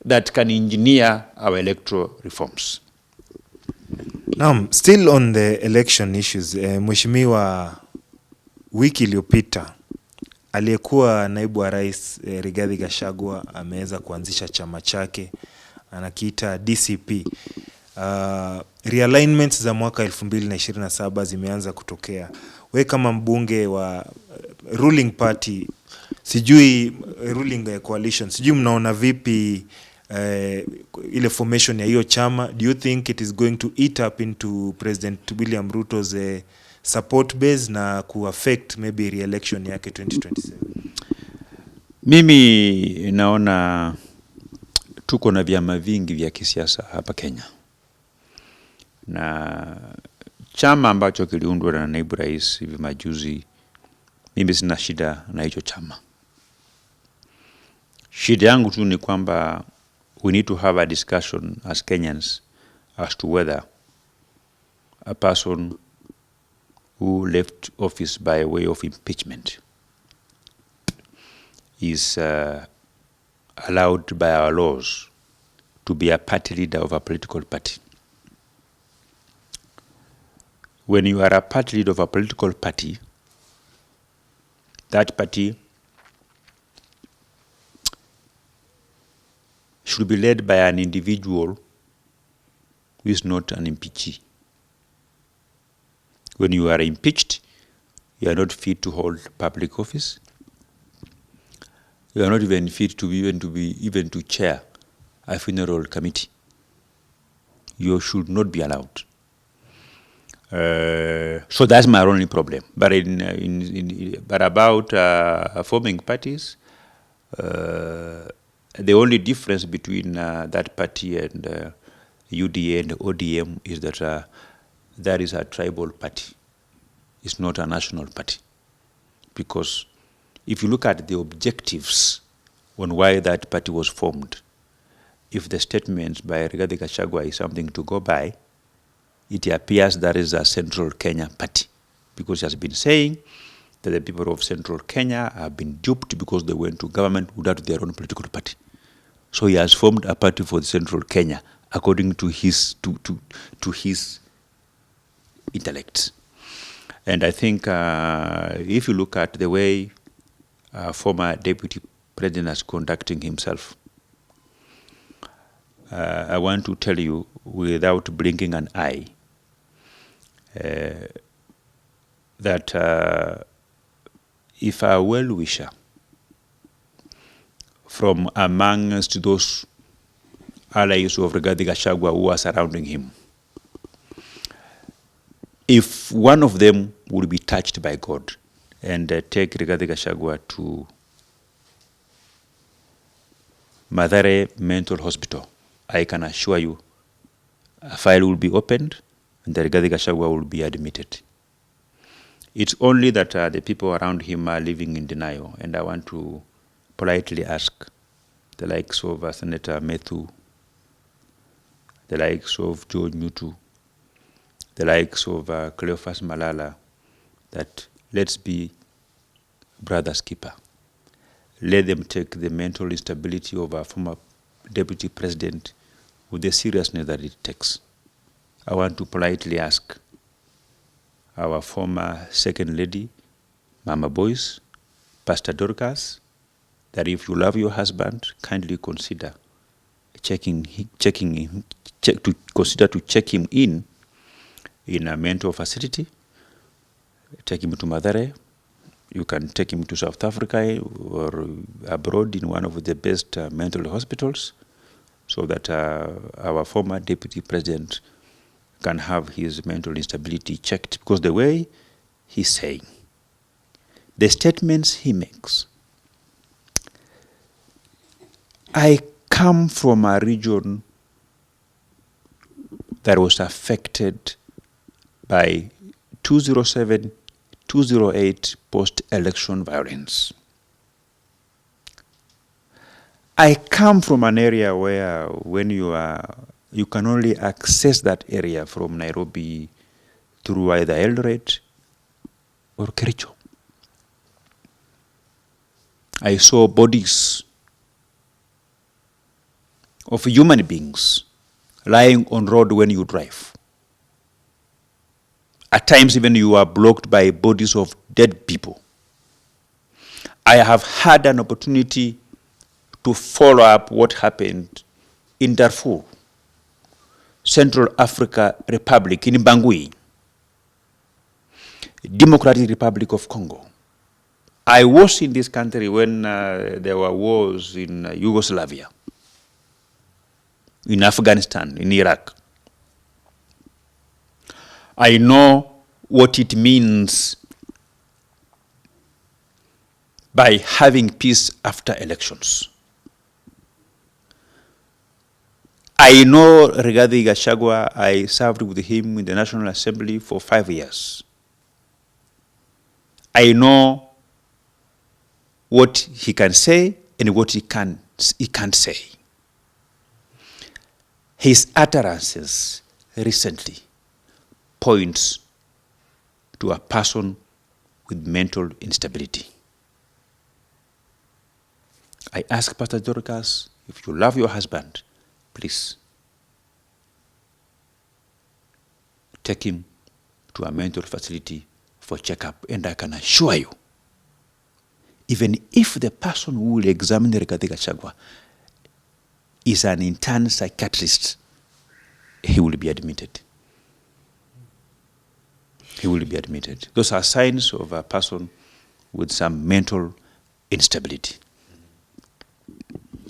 B: that can engineer our electoral reforms.
A: Now, still on the election issues, Mheshimiwa, wiki iliyopita aliyekuwa naibu wa rais Rigathi Gachagua ameweza kuanzisha chama chake anakiita DCP. Realignments za mwaka 2027 zimeanza kutokea. We kama mbunge wa ruling party, sijui ruling coalition, sijui mnaona vipi ile formation ya hiyo chama? Do you think it is going to eat up into President William Ruto's support base na ku-affect maybe re-election yake 2027?
B: Mimi naona tuko na vyama vingi vya kisiasa hapa Kenya. Na chama ambacho kiliundwa na naibu rais hivi majuzi, mimi sina shida na hicho chama. Shida yangu tu ni kwamba we need to have a discussion as Kenyans as to whether a person who left office by way of impeachment is allowed by our laws to be a party leader of a political party. When you are a party leader of a political party, that party should be led by an individual who is not an impeachee. When you are impeached, you are not fit to hold public office. You are not even fit to even to chair a funeral committee. You should not be allowed. So that's my only problem. But but about forming parties, the only difference between that party and UDA and ODM is that that is a tribal party. It's not a national party. Because if you look at the objectives on why that party was formed, if the statements by Rigathi Gachagua is something to go by, it appears that is a Central Kenya party, because he has been saying that the people of Central Kenya have been duped because they went to government without their own political party. So he has formed a party for the Central Kenya according to his to his intellect. And I think if you look at the way former deputy president is conducting himself, I want to tell you, without blinking an eye, that if a well-wisher from amongst those allies of Rigathi Gachagua who are surrounding him, if one of them would be touched by God and take Rigathi Gachagua to Mathare Mental Hospital, I can assure you a file will be opened and the Rigathi Gachagua will be admitted. It's only that the people around him are living in denial, and I want to politely ask the likes of Senator Methu, the likes of George Mutu, the likes of Cleophas Malala, that let's be brother's keeper. Let them take the mental instability of our former deputy president with the seriousness that it takes. I want to politely ask our former second lady, Mama Boyce, Pastor Dorcas, that if you love your husband, kindly consider check him in a mental facility. Take him to Mathare. You can take him to South Africa or abroad in one of the best mental hospitals, so that our former deputy president can have his mental instability checked. Because the way he's saying, the statements he makes, I come from a region that was affected by 2007, 2008 post-election violence. I come from an area where when you can only access that area from Nairobi through either Eldoret or Kericho. I saw bodies of human beings lying on road when you drive. At times even you are blocked by bodies of dead people. I have had an opportunity to follow up what happened in Darfur, Central Africa Republic, in Bangui, Democratic Republic of Congo. I was in this country when there were wars in Yugoslavia, in Afghanistan, in Iraq. I know what it means by having peace after elections. I know Rigathi Gachagua. I served with him in the National Assembly for 5 years. I know what he can say and what he can't say. His utterances recently points to a person with mental instability. I ask Pastor Dorcas, if you love your husband, please take him to a mental facility for checkup. And I can assure you, even if the person who will examine Rigathi Gachagua is an intern psychiatrist, he will be admitted. He will be admitted. Those are signs of a person with some mental instability.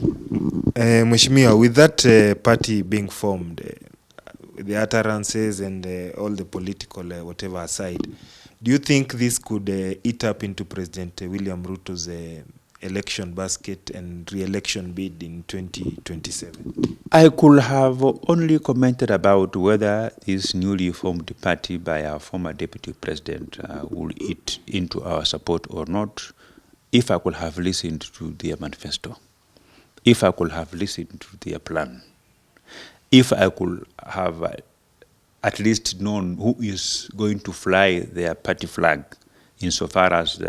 A: Mheshimiwa, with that party being formed, the utterances and all the political whatever aside, do you think this could eat up into President William Ruto's election basket and re-election bid in 2027?
B: I could have only commented about whether this newly formed party by our former deputy president will eat into our support or not, if I could have listened to their manifesto, if I could have listened to their plan, if I could have at least known who is going to fly their party flag insofar as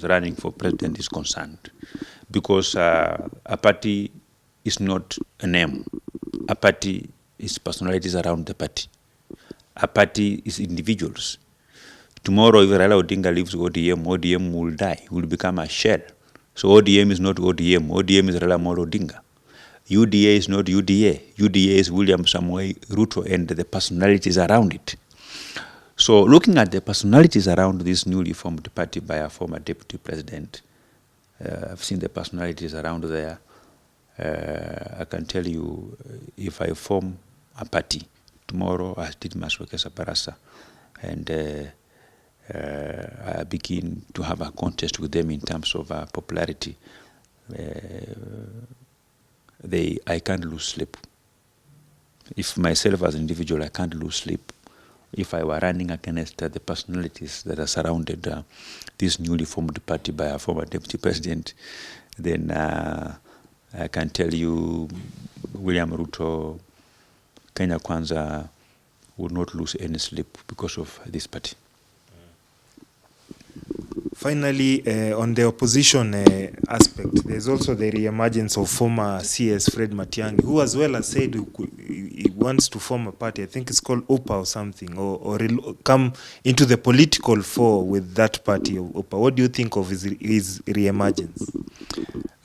B: running for president is concerned. Because a party is not a name. A party is personalities around the party. A party is individuals. Tomorrow, if Raila Odinga leaves ODM, ODM will die, will become a shell. So ODM is not ODM. ODM is Raila Amolo Odinga. UDA is not UDA. UDA is William Samoei Ruto and the personalities around it. So looking at the personalities around this newly formed party by a former deputy president, I've seen the personalities around there. I can tell you, if I form a party tomorrow, as Didmus Wekesa Barasa, and I begin to have a contest with them in terms of popularity, I can't lose sleep. If myself as an individual, I can't lose sleep. If I were running against the personalities that are surrounded this newly formed party by a former deputy president, then I can tell you William Ruto, Kenya Kwanza would not lose any sleep because of this party.
A: Finally, on the opposition aspect, there's also the re-emergence of former CS Fred Matiang'i, who as well has said he wants to form a party. I think it's called OPA or something, or come into the political fore with that party of OPA. What do you think of his re-emergence?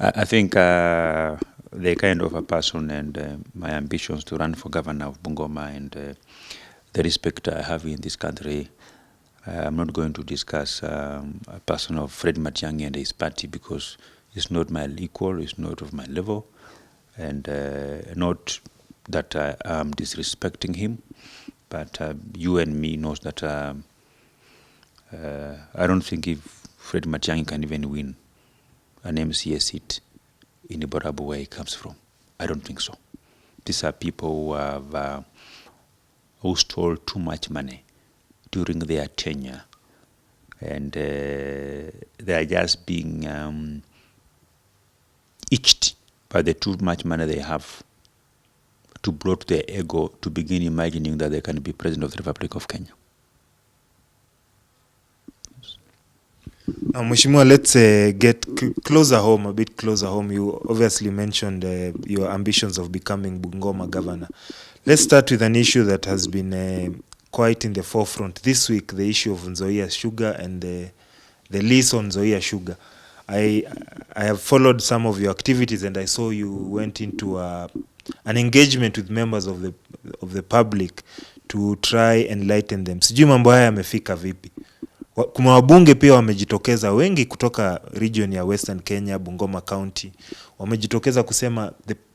B: I think the kind of a person and my ambitions to run for governor of Bungoma and the respect I have in this country, I'm not going to discuss a person of Fred Matiang'i and his party because it's not my equal, it's not of my level, and not that I am disrespecting him, but you and me knows that I don't think if Fred Matiang'i can even win an MCA seat in Iborabu where he comes from. I don't think so. These are people who have who stole too much money during their tenure, and they are just being itched by the too much money they have to bloat their ego to begin imagining that they can be president of the Republic of Kenya.
A: Mheshimiwa, let's get closer home, a bit closer home. You obviously mentioned your ambitions of becoming Bungoma governor. Let's start with an issue that has been quite in the forefront this week, the issue of Zoya Sugar and the lease on Zoya Sugar. I have followed some of your activities and I saw you went into an engagement with members of the public to try enlighten them. Sijui mambo haya yamefika vipi? Kuna wabunge pia wamejitokeza wengi kutoka region ya Western Kenya, Bungoma County. Wamejitokeza kusema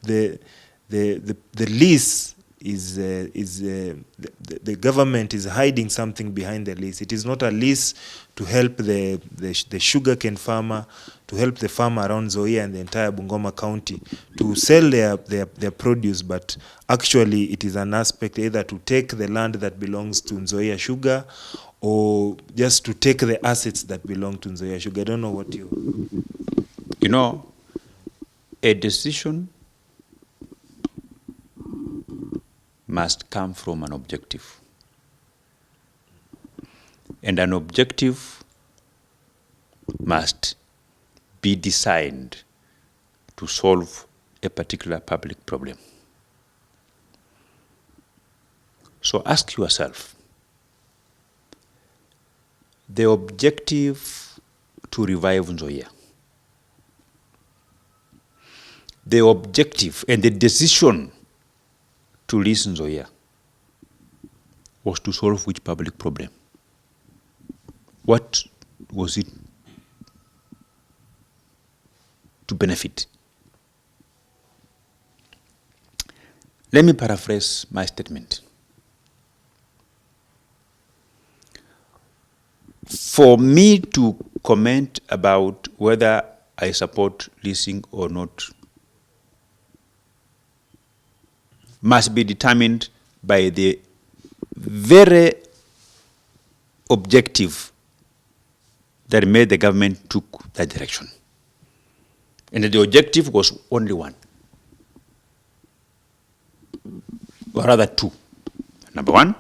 A: the lease is the government is hiding something behind the lease. It is not a lease to help the sugarcane farmer, to help the farmer around Zoya and the entire Bungoma County to sell their produce, but actually it is an aspect either to take the land that belongs to Zoya Sugar or just to take the assets that belong to Zoya Sugar. I don't know what you...
B: You know, a decision must come from an objective. And an objective must be designed to solve a particular public problem. So ask yourself, the objective to revive Zoya, the objective and the decision to lease Zoya was to solve which public problem? What was it to benefit? Let me paraphrase my statement. For me to comment about whether I support leasing or not must be determined by the very objective that made the government took that direction. And the objective was only one, or rather two. Number one,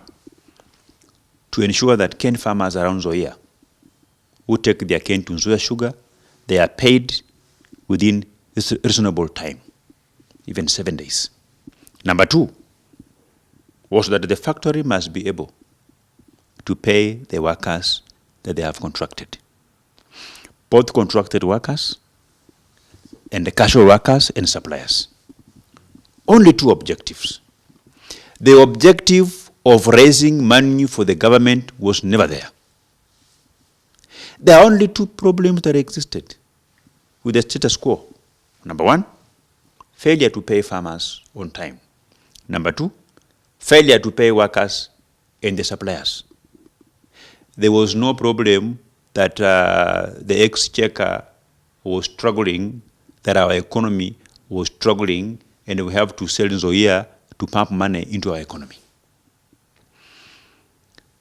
B: to ensure that cane farmers around Zoya who take their cane to Zoya Sugar, they are paid within a reasonable time, even 7 days. Number two was that the factory must be able to pay the workers that they have contracted, both contracted workers and the casual workers and suppliers. Only two objectives. The objective of raising money for the government was never there. There are only two problems that existed with the status quo. Number one, failure to pay farmers on time. Number two, failure to pay workers and the suppliers. There was no problem that the exchequer was struggling, that our economy was struggling, and we have to sell Zoya to pump money into our economy.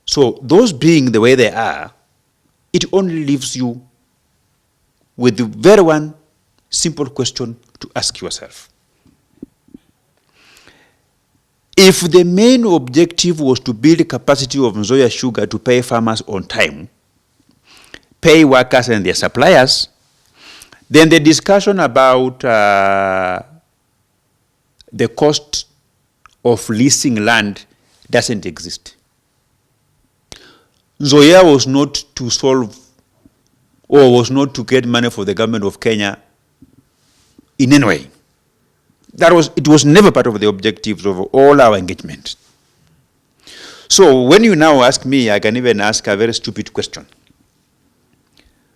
B: So those being the way they are, it only leaves you with the very one simple question to ask yourself. If the main objective was to build the capacity of Zoya Sugar to pay farmers on time, pay workers and their suppliers, then the discussion about the cost of leasing land doesn't exist. Zoya was not to solve or was not to get money for the government of Kenya in any way. It was never part of the objectives of all our engagement. So when you now ask me, I can even ask a very stupid question.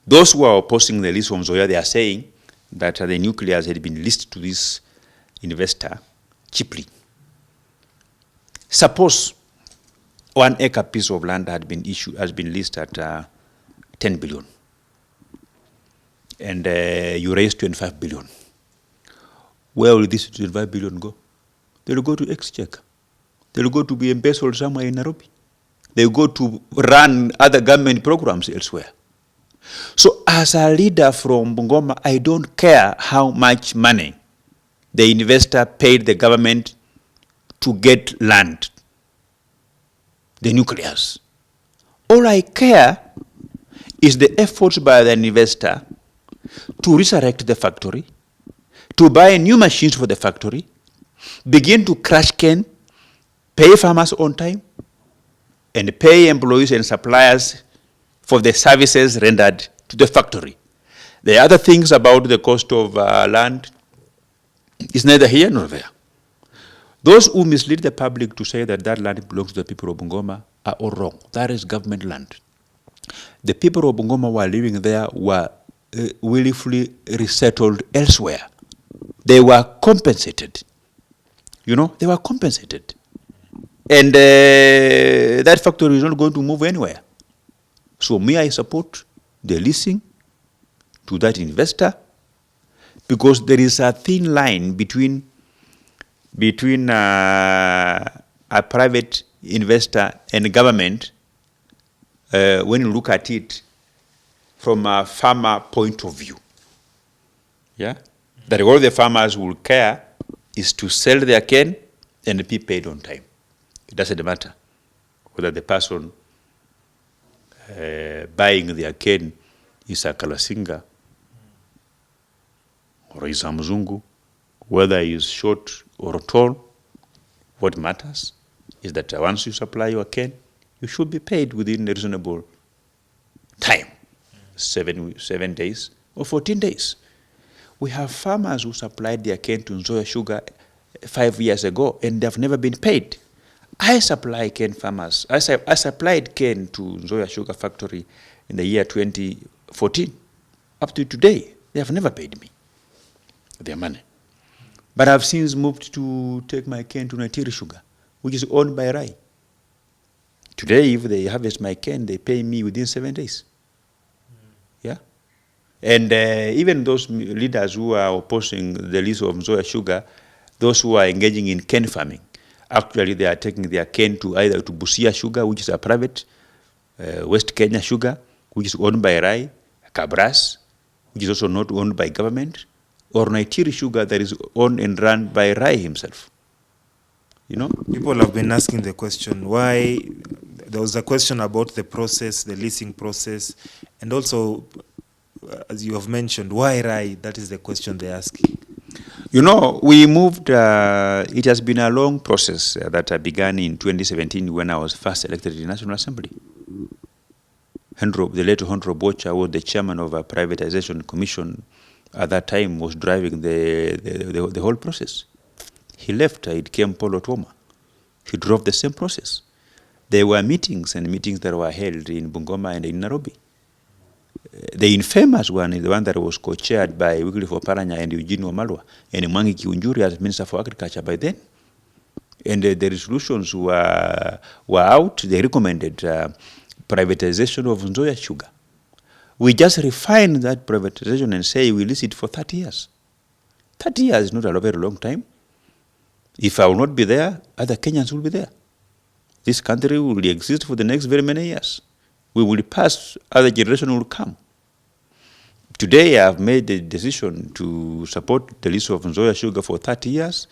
B: Those who are opposing the lease from Zoya, they are saying that the nuclears had been leased to this investor cheaply. Suppose 1 acre piece of land has been leased at 10 billion, and you raise 25 billion. Where will this 25 billion go? They will go to exchequer. They will go to be embezzled somewhere in Nairobi. They will go to run other government programs elsewhere. So as a leader from Bungoma, I don't care how much money the investor paid the government to get land, the nuclears. All I care is the efforts by the investor to resurrect the factory, to buy new machines for the factory, begin to crush cane, pay farmers on time, and pay employees and suppliers for the services rendered to the factory. The other things about the cost of land is neither here nor there. Those who mislead the public to say that that land belongs to the people of Bungoma are all wrong. That is government land. The people of Bungoma who are living there were willfully resettled elsewhere. They were compensated. They were compensated. And that factory is not going to move anywhere. So I support the leasing to that investor, because there is a thin line between a private investor and government when you look at it from a farmer point of view. Yeah? That all the farmers will care is to sell their cane and be paid on time. It doesn't matter whether the person buying their cane is a Kalasinga or is a Mzungu, whether he is short or tall. What matters is that once you supply your cane, you should be paid within a reasonable time, 7 days or 14 days. We have farmers who supplied their cane to Zoya Sugar 5 years ago, and they have never been paid. I supply cane farmers. I supplied cane to Zoya Sugar factory in the year 2014. Up to today, they have never paid me their money. But I've since moved to take my cane to Naitiri Sugar, which is owned by Rai. Today, if they harvest my cane, they pay me within 7 days. Yeah? And even those leaders who are opposing the lease of Zoya Sugar, those who are engaging in cane farming, actually they are taking their cane to either to Busia Sugar, which is a private, West Kenya Sugar, which is owned by Rai, Kabras, which is also not owned by government, or Naitiri Sugar that is owned and run by Rai himself. You know?
A: People have been asking the question, why, there was a question about the process, the leasing process, and also, as you have mentioned, why Rai? That is the question they're asking.
B: You know, we moved, it has been a long process that began in 2017 when I was first elected in the National Assembly. The late Henry Bocha was the chairman of a privatization commission at that time, was driving the whole process. He left, it came Paulo Tuoma. He drove the same process. There were meetings that were held in Bungoma and in Nairobi. The infamous one is the one that was co-chaired by Wycliffe Oparanya and Eugene Wamalwa and Mwangi Kiunjuri as Minister for Agriculture by then. And the resolutions were out. They recommended privatization of Zoya Sugar. We just refined that privatization and say we lease it for 30 years. 30 years is not a very long time. If I will not be there, other Kenyans will be there. This country will exist for the next very many years. We will pass, other generation will come. Today, I have made the decision to support the lease of Zoya Sugar for 30 years.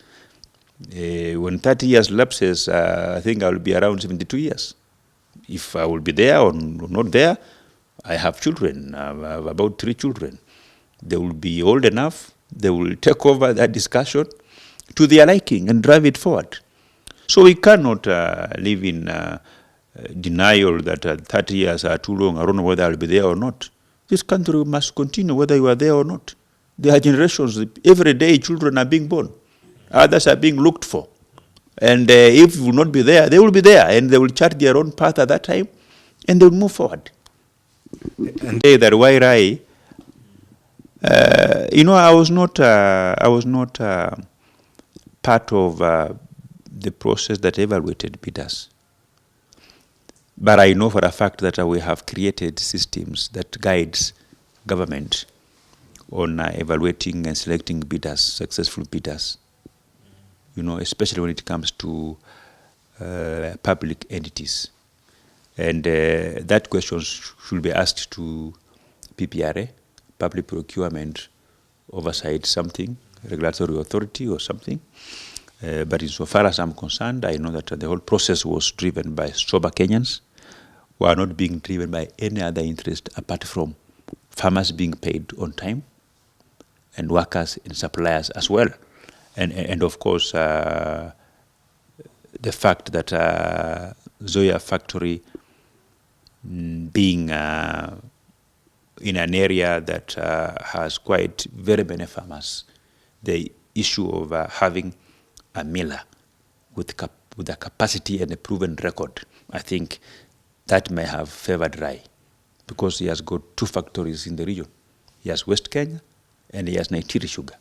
B: When 30 years lapses, I think I will be around 72 years. If I will be there or not there, I have children. I have about 3 children. They will be old enough. They will take over that discussion to their liking and drive it forward. So we cannot live in denial that 30 years are too long. I don't know whether I'll be there or not. This country must continue whether you are there or not. There are generations. Every day children are being born. Others are being looked for. And if you will not be there, they will be there. And they will chart their own path at that time. And they will move forward. And say that why Rai, I was not part of the process that evaluated bidders. But I know for a fact that we have created systems that guides government on evaluating and selecting bidders, successful bidders. Especially when it comes to public entities. And that question should be asked to PPRA, Public Procurement Oversight something, Regulatory Authority or something. But insofar as I'm concerned, I know that the whole process was driven by sober Kenyans who are not being driven by any other interest apart from farmers being paid on time and workers and suppliers as well. And of course, the fact that Zoya factory being in an area that has quite very many farmers, the issue of having a miller with a capacity and a proven record, I think that may have favored Rai because he has got 2 factories in the region. He has West Kenya and he has Naitiri Sugar.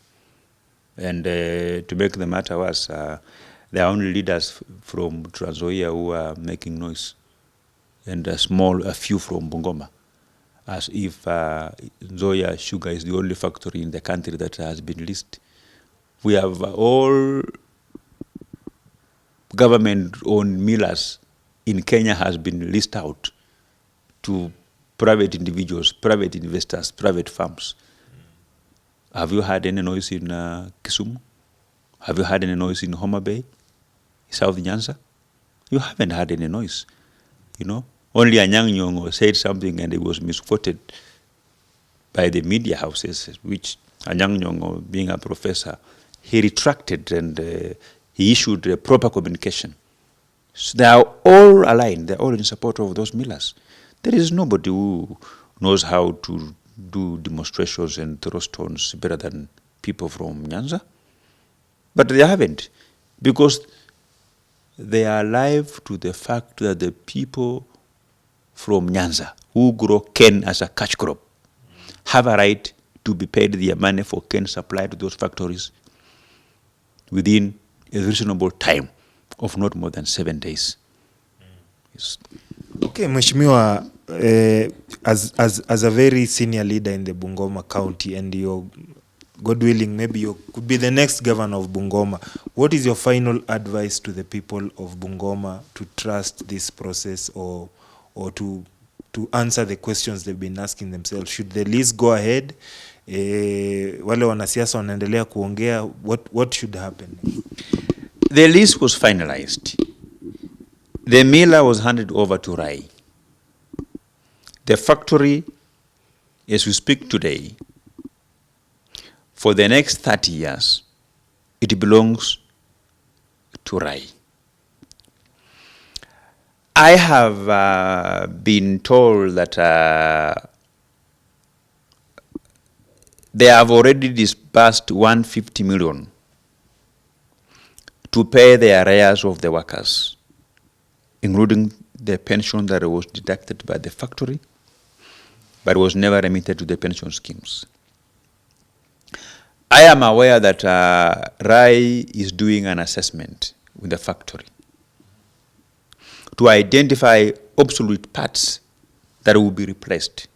B: And to make the matter worse, there are only leaders from Trans Nzoia who are making noise, and a few from Bungoma, as if Zoya Sugar is the only factory in the country that has been leased. We have all government-owned millers in Kenya has been leased out to private individuals, private investors, private firms. Have you heard any noise in Kisumu? Have you heard any noise in Homa Bay, South Nyanza? You haven't heard any noise, Only Anyang' Nyong'o said something and it was misquoted by the media houses, which Anyang' Nyong'o, being a professor, he retracted and he issued a proper communication So they are all aligned. They are all in support of those millers. There is nobody who knows how to do demonstrations and throw stones better than people from Nyanza. But they haven't, because they are alive to the fact that the people from Nyanza who grow cane as a cash crop have a right to be paid their money for cane supply to those factories within a reasonable time of not more than 7 days. Yes.
A: Okay, Mheshimiwa, as a very senior leader in the Bungoma County, and you're, God willing, maybe you could be the next governor of Bungoma, what is your final advice to the people of Bungoma to trust this process, or to answer the questions they've been asking themselves? Should the lease go ahead? Wale wanasiasa wanaendelea kuongea, what should happen?
B: The lease was finalized. The miller was handed over to Rai. The factory, as we speak today, for the next 30 years, it belongs to Rai. I have been told that they have already disbursed 150 million to pay the arrears of the workers, including the pension that was deducted by the factory, but was never remitted to the pension schemes. I am aware that Rai is doing an assessment with the factory to identify obsolete parts that will be replaced,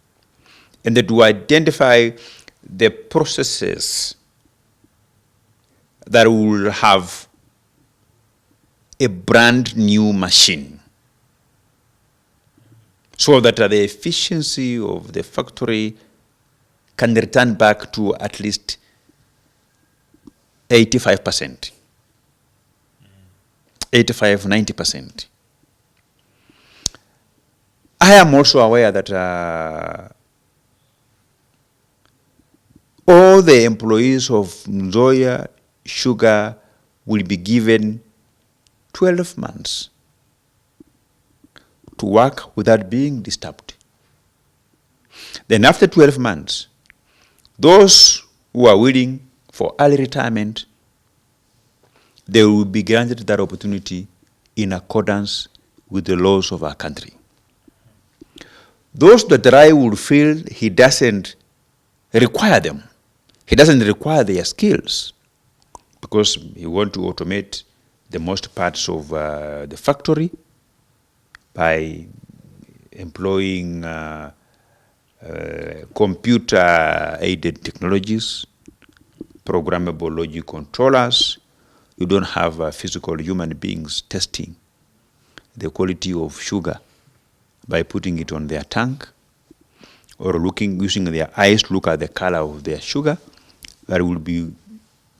B: and to identify the processes that will have a brand new machine, so that the efficiency of the factory can return back to at least 85%, 85-90%. I am also aware that all the employees of Zoya Sugar will be given 12 months to work without being disturbed. Then after 12 months, those who are willing for early retirement, they will be granted that opportunity in accordance with the laws of our country. Those that Rai will feel he doesn't require them, he doesn't require their skills, because he wants to automate the most parts of the factory by employing computer-aided technologies, programmable logic controllers. You don't have physical human beings testing the quality of sugar by putting it on their tank, or using their eyes to look at the color of their sugar. That will be,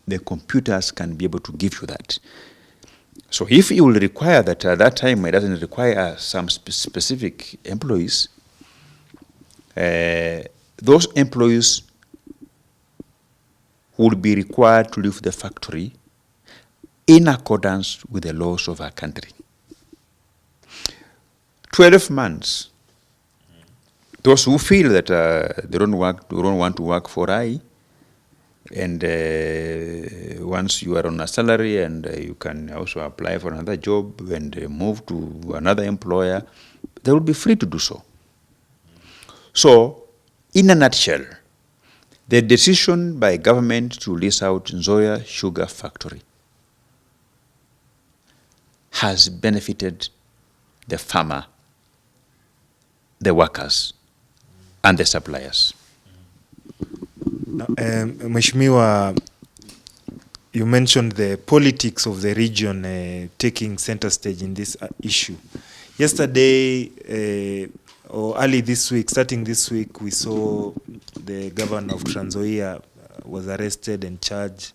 B: the computers can be able to give you that. So if you will require that, at that time it doesn't require some specific employees, those employees would be required to leave the factory in accordance with the laws of our country. 12 months. Those who feel that they don't want to work for I, and once you are on a salary, and you can also apply for another job and move to another employer, they will be free to do so. So, in a nutshell, the decision by government to lease out Zoya Sugar Factory has benefited the farmer, the workers, and the suppliers.
A: Mheshimiwa, you mentioned the politics of the region taking center stage in this issue. Yesterday, or early this week, starting this week, we saw the governor of Trans Nzoia was arrested and charged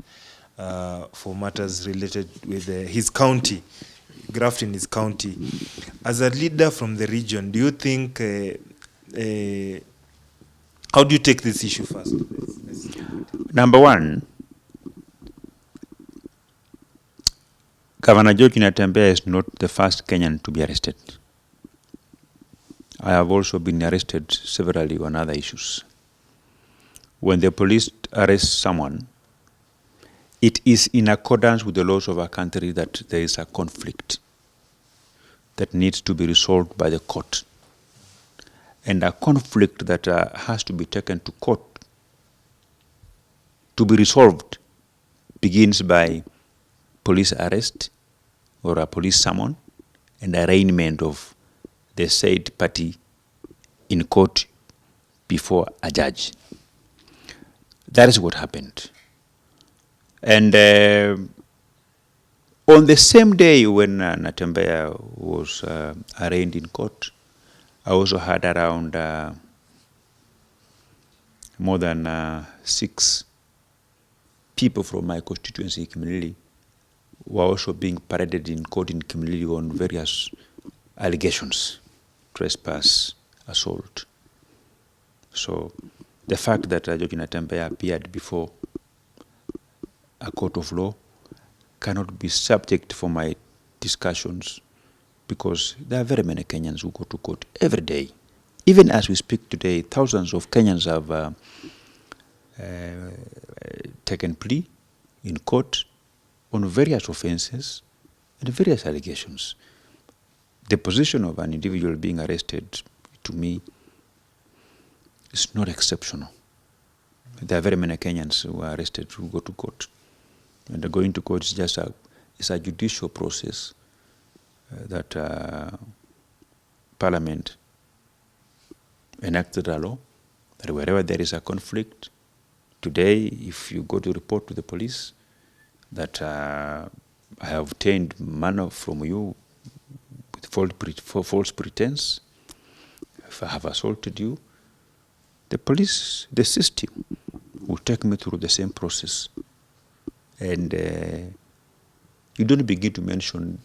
A: for matters related with his county, graft in his county. As a leader from the region, do you think, how do you take this issue first?
B: Number one, Governor George Natembeya is not the first Kenyan to be arrested. I have also been arrested severally on other issues. When the police arrest someone, it is in accordance with the laws of our country that there is a conflict that needs to be resolved by the court. And a conflict that has to be taken to court to be resolved begins by police arrest or a police summon and arraignment of the said party in court before a judge. That is what happened. And on the same day when Natembeya was arraigned in court, I also had around more than 6 people from my constituency, Kimilili, were also being paraded in court in Kimilili on various allegations, trespass, assault. So the fact that George Natembeya appeared before a court of law cannot be subject for my discussions, because there are very many Kenyans who go to court every day. Even as we speak today, thousands of Kenyans have taken plea in court on various offenses and various allegations. The position of an individual being arrested, to me, is not exceptional. There are very many Kenyans who are arrested who go to court. And going to court is just a judicial process that Parliament enacted a law that wherever there is a conflict, today, if you go to report to the police that I have obtained money from you with false pretense, if I have assaulted you, the police, the system, will take me through the same process. And you don't begin to mention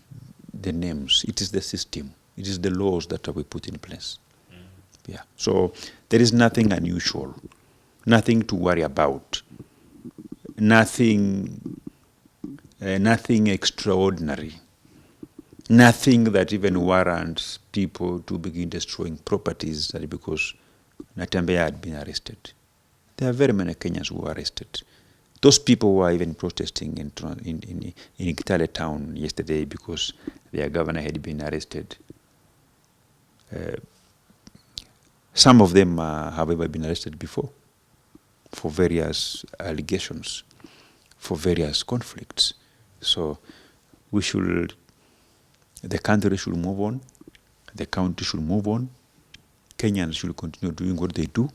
B: the names. It is the system. It is the laws that we put in place. Yeah. So there is nothing unusual, nothing to worry about, nothing extraordinary, nothing that even warrants people to begin destroying properties because Natembeya had been arrested. There are very many Kenyans who were arrested. Those people were even protesting in Kitale town yesterday because their governor had been arrested. Some of them have ever been arrested before for various allegations, for various conflicts. So the country should move on, the county should move on, Kenyans should continue doing what they do.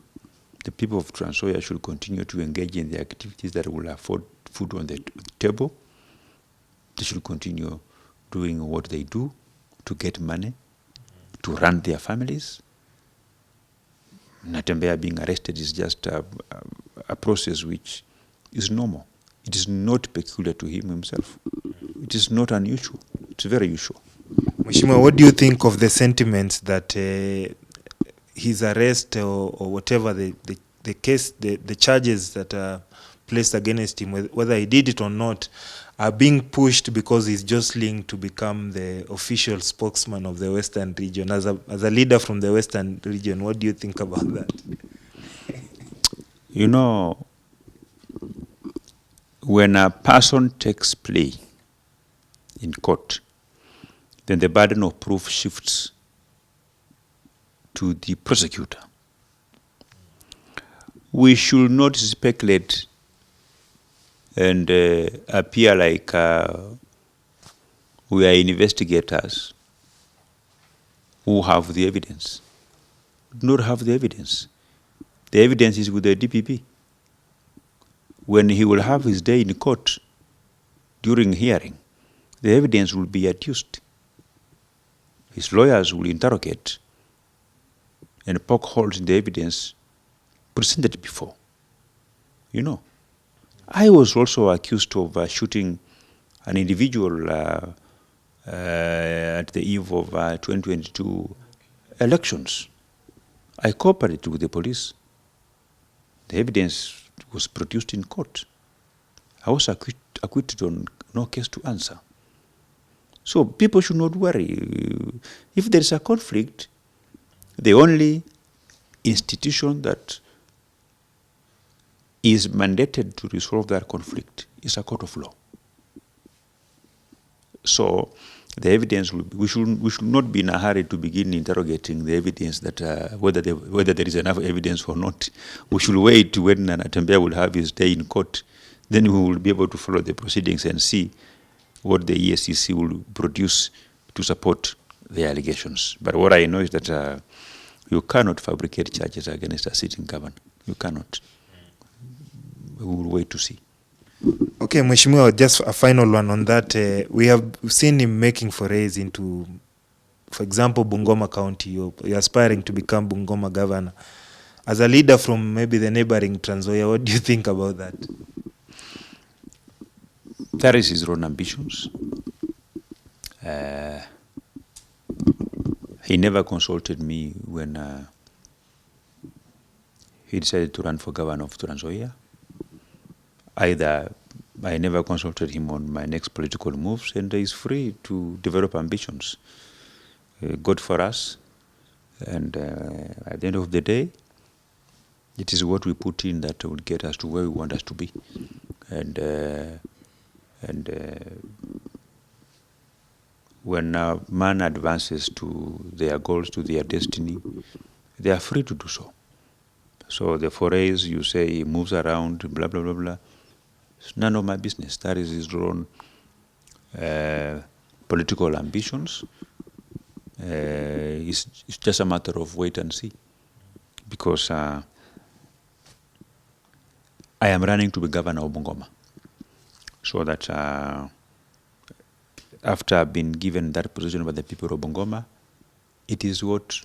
B: The people of Trans Nzoia should continue to engage in the activities that will afford food on the table. They should continue doing what they do to get money, to run their families. Natembeya being arrested is just a process which is normal. It is not peculiar to him himself. It is not unusual. It's very usual.
A: Mheshimiwa, what do you think of the sentiments that his arrest or whatever the case, the charges that are placed against him, whether he did it or not, are being pushed because he's jostling to become the official spokesman of the Western region? As a leader from the Western region, what do you think about that?
B: You know, when a person takes plea in court, then the burden of proof shifts to the prosecutor. We should not speculate and appear like we are investigators who have the evidence. Do not have the evidence. The evidence is with the DPP. When he will have his day in court during hearing, the evidence will be adduced. His lawyers will interrogate and poke holes in the evidence presented before. You know, I was also accused of shooting an individual at the eve of 2022 elections. I cooperated with the police. The evidence was produced in court. I was acquitted on no case to answer. So people should not worry. If there is a conflict, the only institution that is mandated to resolve that conflict is a court of law. So the evidence will be, we should not be in a hurry to begin interrogating the evidence that whether there is enough evidence or not. We should wait when Natembeya will have his day in court. Then we will be able to follow the proceedings and see what the EACC will produce to support the allegations. But what I know is that you cannot fabricate charges against a sitting governor. You cannot. We will wait to see.
A: Okay, Mheshimiwa, just a final one on that. We have seen him making forays into, for example, Bungoma County. You're aspiring to become Bungoma governor. As a leader from maybe the neighboring Trans Nzoia, what do you think about that?
B: That is his own ambitions. He never consulted me when he decided to run for governor of Trans Nzoia. Either I never consulted him on my next political moves, and he's free to develop ambitions. Good for us. And at the end of the day, it is what we put in that will get us to where we want us to be. And when a man advances to their goals, to their destiny, they are free to do so. So the forays, you say he moves around, blah, blah, blah, blah. It's none of my business. That is his own political ambitions. It's just a matter of wait and see. Because I am running to be governor of Bungoma. So that after I've been given that position by the people of Bungoma, it is what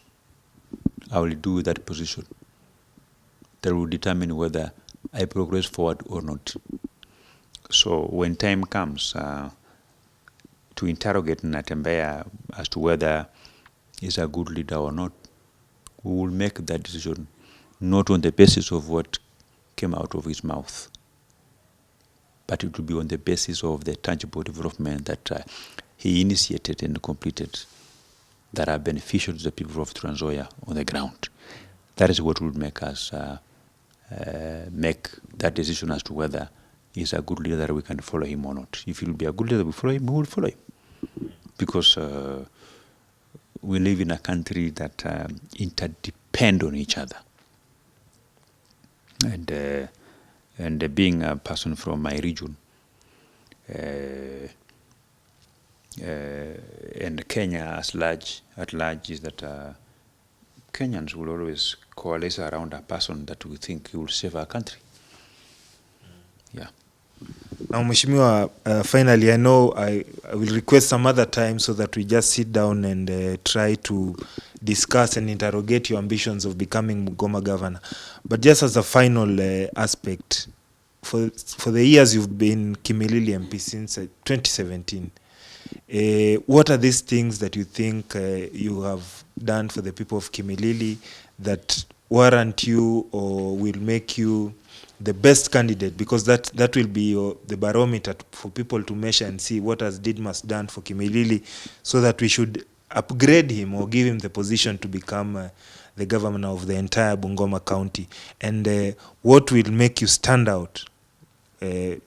B: I will do with that position that will determine whether I progress forward or not. So when time comes to interrogate Natembeya as to whether he's a good leader or not, we will make that decision not on the basis of what came out of his mouth, but it will be on the basis of the tangible development that he initiated and completed that are beneficial to the people of Trans Nzoia on the ground. That is what will make us make that decision as to whether he's a good leader that we can follow him or not. If he will be a good leader that we follow him, we will follow him. Because we live in a country that interdepend on each other. And being a person from my region, and Kenya at large is that Kenyans will always coalesce around a person that we think will save our country. Yeah.
A: Now, Mheshimiwa, finally, I know I will request some other time so that we just sit down and try to discuss and interrogate your ambitions of becoming Bungoma governor. But just as a final aspect, for the years you've been Kimilili MP since 2017, what are these things that you think you have done for the people of Kimilili that warrant you or will make you the best candidate? Because that will be the barometer for people to measure and see what has Didmus done for Kimilili, so that we should upgrade him or give him the position to become the governor of the entire Bungoma County. And what will make you stand out in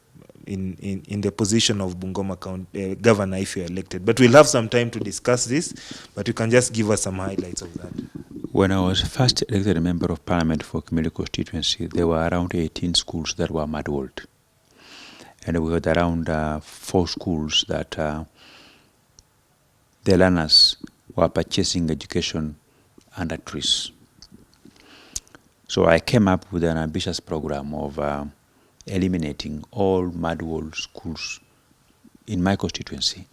A: the position of Bungoma County governor if you are elected? But we'll have some time to discuss this, but you can just give us some highlights of that.
B: When I was first elected a member of parliament for Kimilili constituency, there were around 18 schools that were mud-walled. And we had around 4 schools that the learners were purchasing education under trees. So I came up with an ambitious program of eliminating all mud-walled schools in my constituency,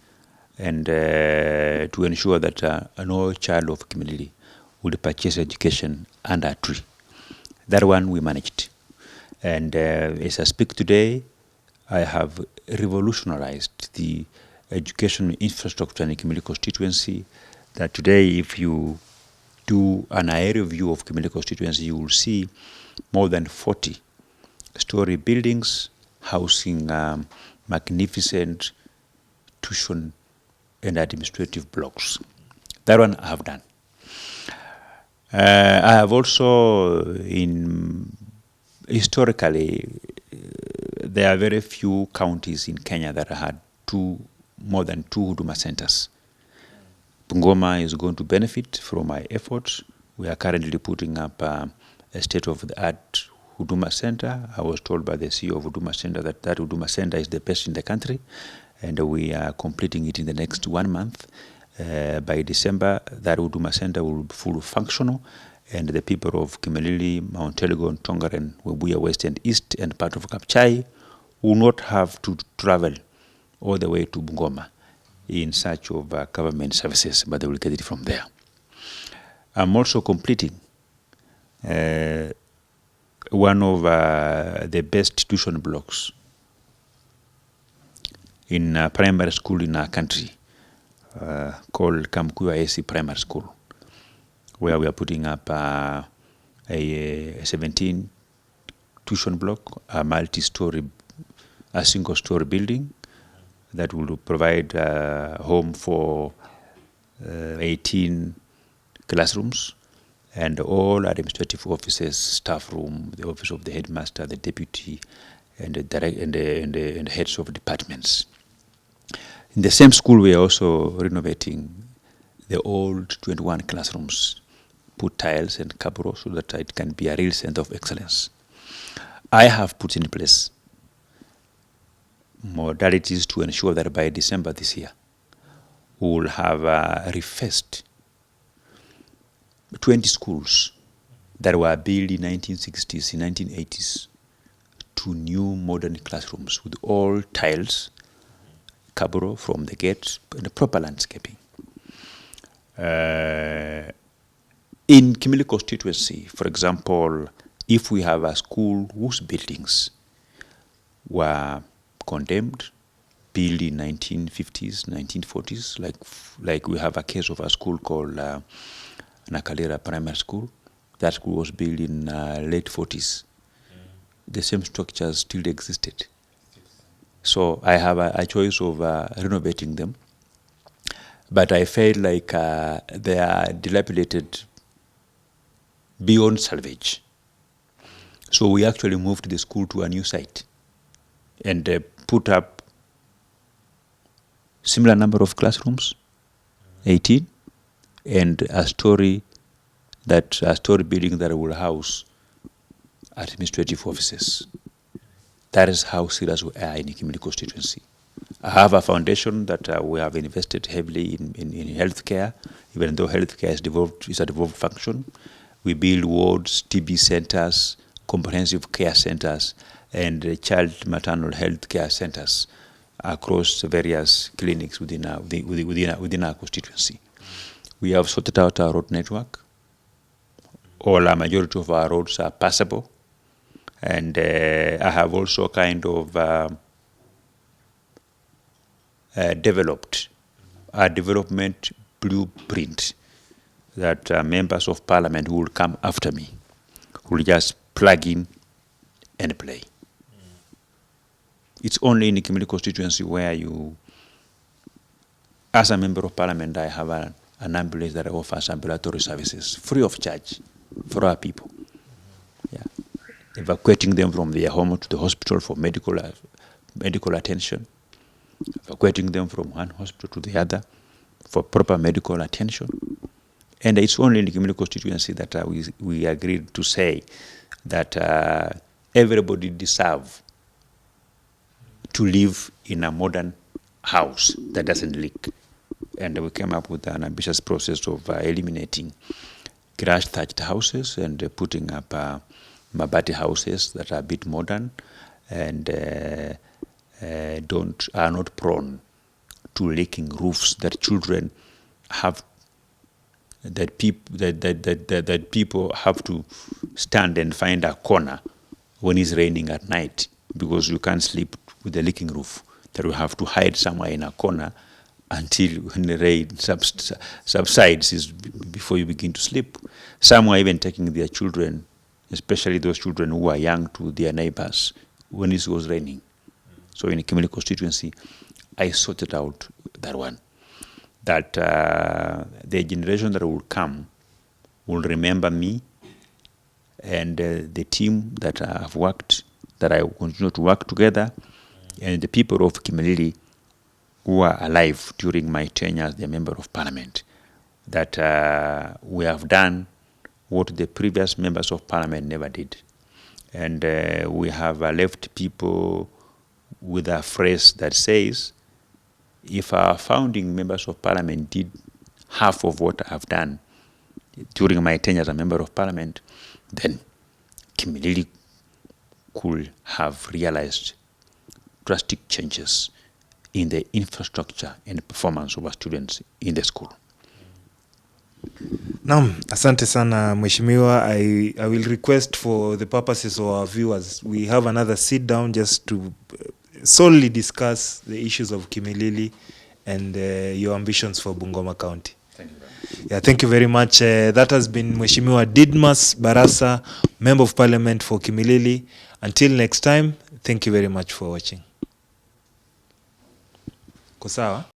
B: and to ensure that no child of Kimilili would purchase education under a tree. That one we managed. And as I speak today, I have revolutionized the education infrastructure in the Kimilili constituency, that today if you do an aerial view of Kimilili constituency, you will see more than 40-story buildings housing magnificent tuition and administrative blocks. That one I have done. I have also, historically, there are very few counties in Kenya that had more than two Huduma centers. Bungoma is going to benefit from my efforts. We are currently putting up a state-of-the-art Huduma Center. I was told by the CEO of Huduma Center that Huduma Center is the best in the country, and we are completing it in the next 1 month. By December, that Huduma Center will be fully functional, and the people of Kimilili, Mount Elgon, Tongaren, Webuye West and East, and part of Kapchai will not have to travel all the way to Bungoma in search of government services, but they will get it from there. I'm also completing one of the best tuition blocks in primary school in our country, called Kamkuyu AC Primary School, where we are putting up a 17 tuition block, a single-story building that will provide home for 18 classrooms and all administrative offices, staff room, the office of the headmaster, the deputy, and the heads of departments. In the same school, we are also renovating the old 21 classrooms, put tiles and cabro so that it can be a real center of excellence. I have put in place modalities to ensure that by December this year, we will have refaced 20 schools that were built in 1960s, in 1980s, to new modern classrooms with all tiles, cabro from the gates, and the proper landscaping. In Kimilili constituency, for example, if we have a school whose buildings were condemned, built in 1950s, 1940s, like we have a case of a school called Nakalira Primary School. That school was built in late 40s. The same structures still existed. So I have a choice of renovating them, but I felt like they are dilapidated beyond salvage. So we actually moved the school to a new site and put up similar number of classrooms, 18, and a story building that will house administrative offices. That is how serious we are in the Kimilili constituency. I have a foundation that we have invested heavily in healthcare, even though healthcare is a devolved function. We build wards, TB centers, comprehensive care centers, and child maternal health care centers across various clinics within our constituency. We have sorted out our road network. A majority of our roads are passable. And I have also kind of developed a development blueprint that members of parliament who will come after me will just plug in and play. It's only in the Kimilili constituency where as a member of parliament, I have an ambulance that offers ambulatory services free of charge for our people. Yeah. Evacuating them from their home to the hospital for medical attention, evacuating them from one hospital to the other for proper medical attention. And it's only in the Kimilili constituency that we agreed to say that everybody deserves to live in a modern house that doesn't leak. And we came up with an ambitious process of eliminating garage thatched houses and putting up mabati houses that are a bit modern and are not prone to leaking roofs that children have, that people have to stand and find a corner when it's raining at night because you can't sleep with a leaking roof, that you have to hide somewhere in a corner until when the rain subsides before you begin to sleep. Some are even taking their children, especially those children who are young, to their neighbors when it was raining. So in the Kimilili constituency, I sorted out that one. that the generation that will come will remember me and the team that I've worked, that I will continue to work together, and the people of Kimilili who are alive during my tenure as the Member of Parliament, that we have done what the previous members of Parliament never did. And we have left people with a phrase that says, if our founding members of Parliament did half of what I've done during my tenure as a Member of Parliament, then Kimilili could have realized drastic changes in the infrastructure and performance of our students in the school.
A: Naam, asante sana Mheshimiwa. I will request for the purposes of our viewers, we have another sit down just to solely discuss the issues of Kimilili and your ambitions for Bungoma County.
B: Thank you very much.
A: Yeah, thank you very much. That has been Mheshimiwa Didmus Barasa, Member of Parliament for Kimilili. Until next time, thank you very much for watching. Kosawa?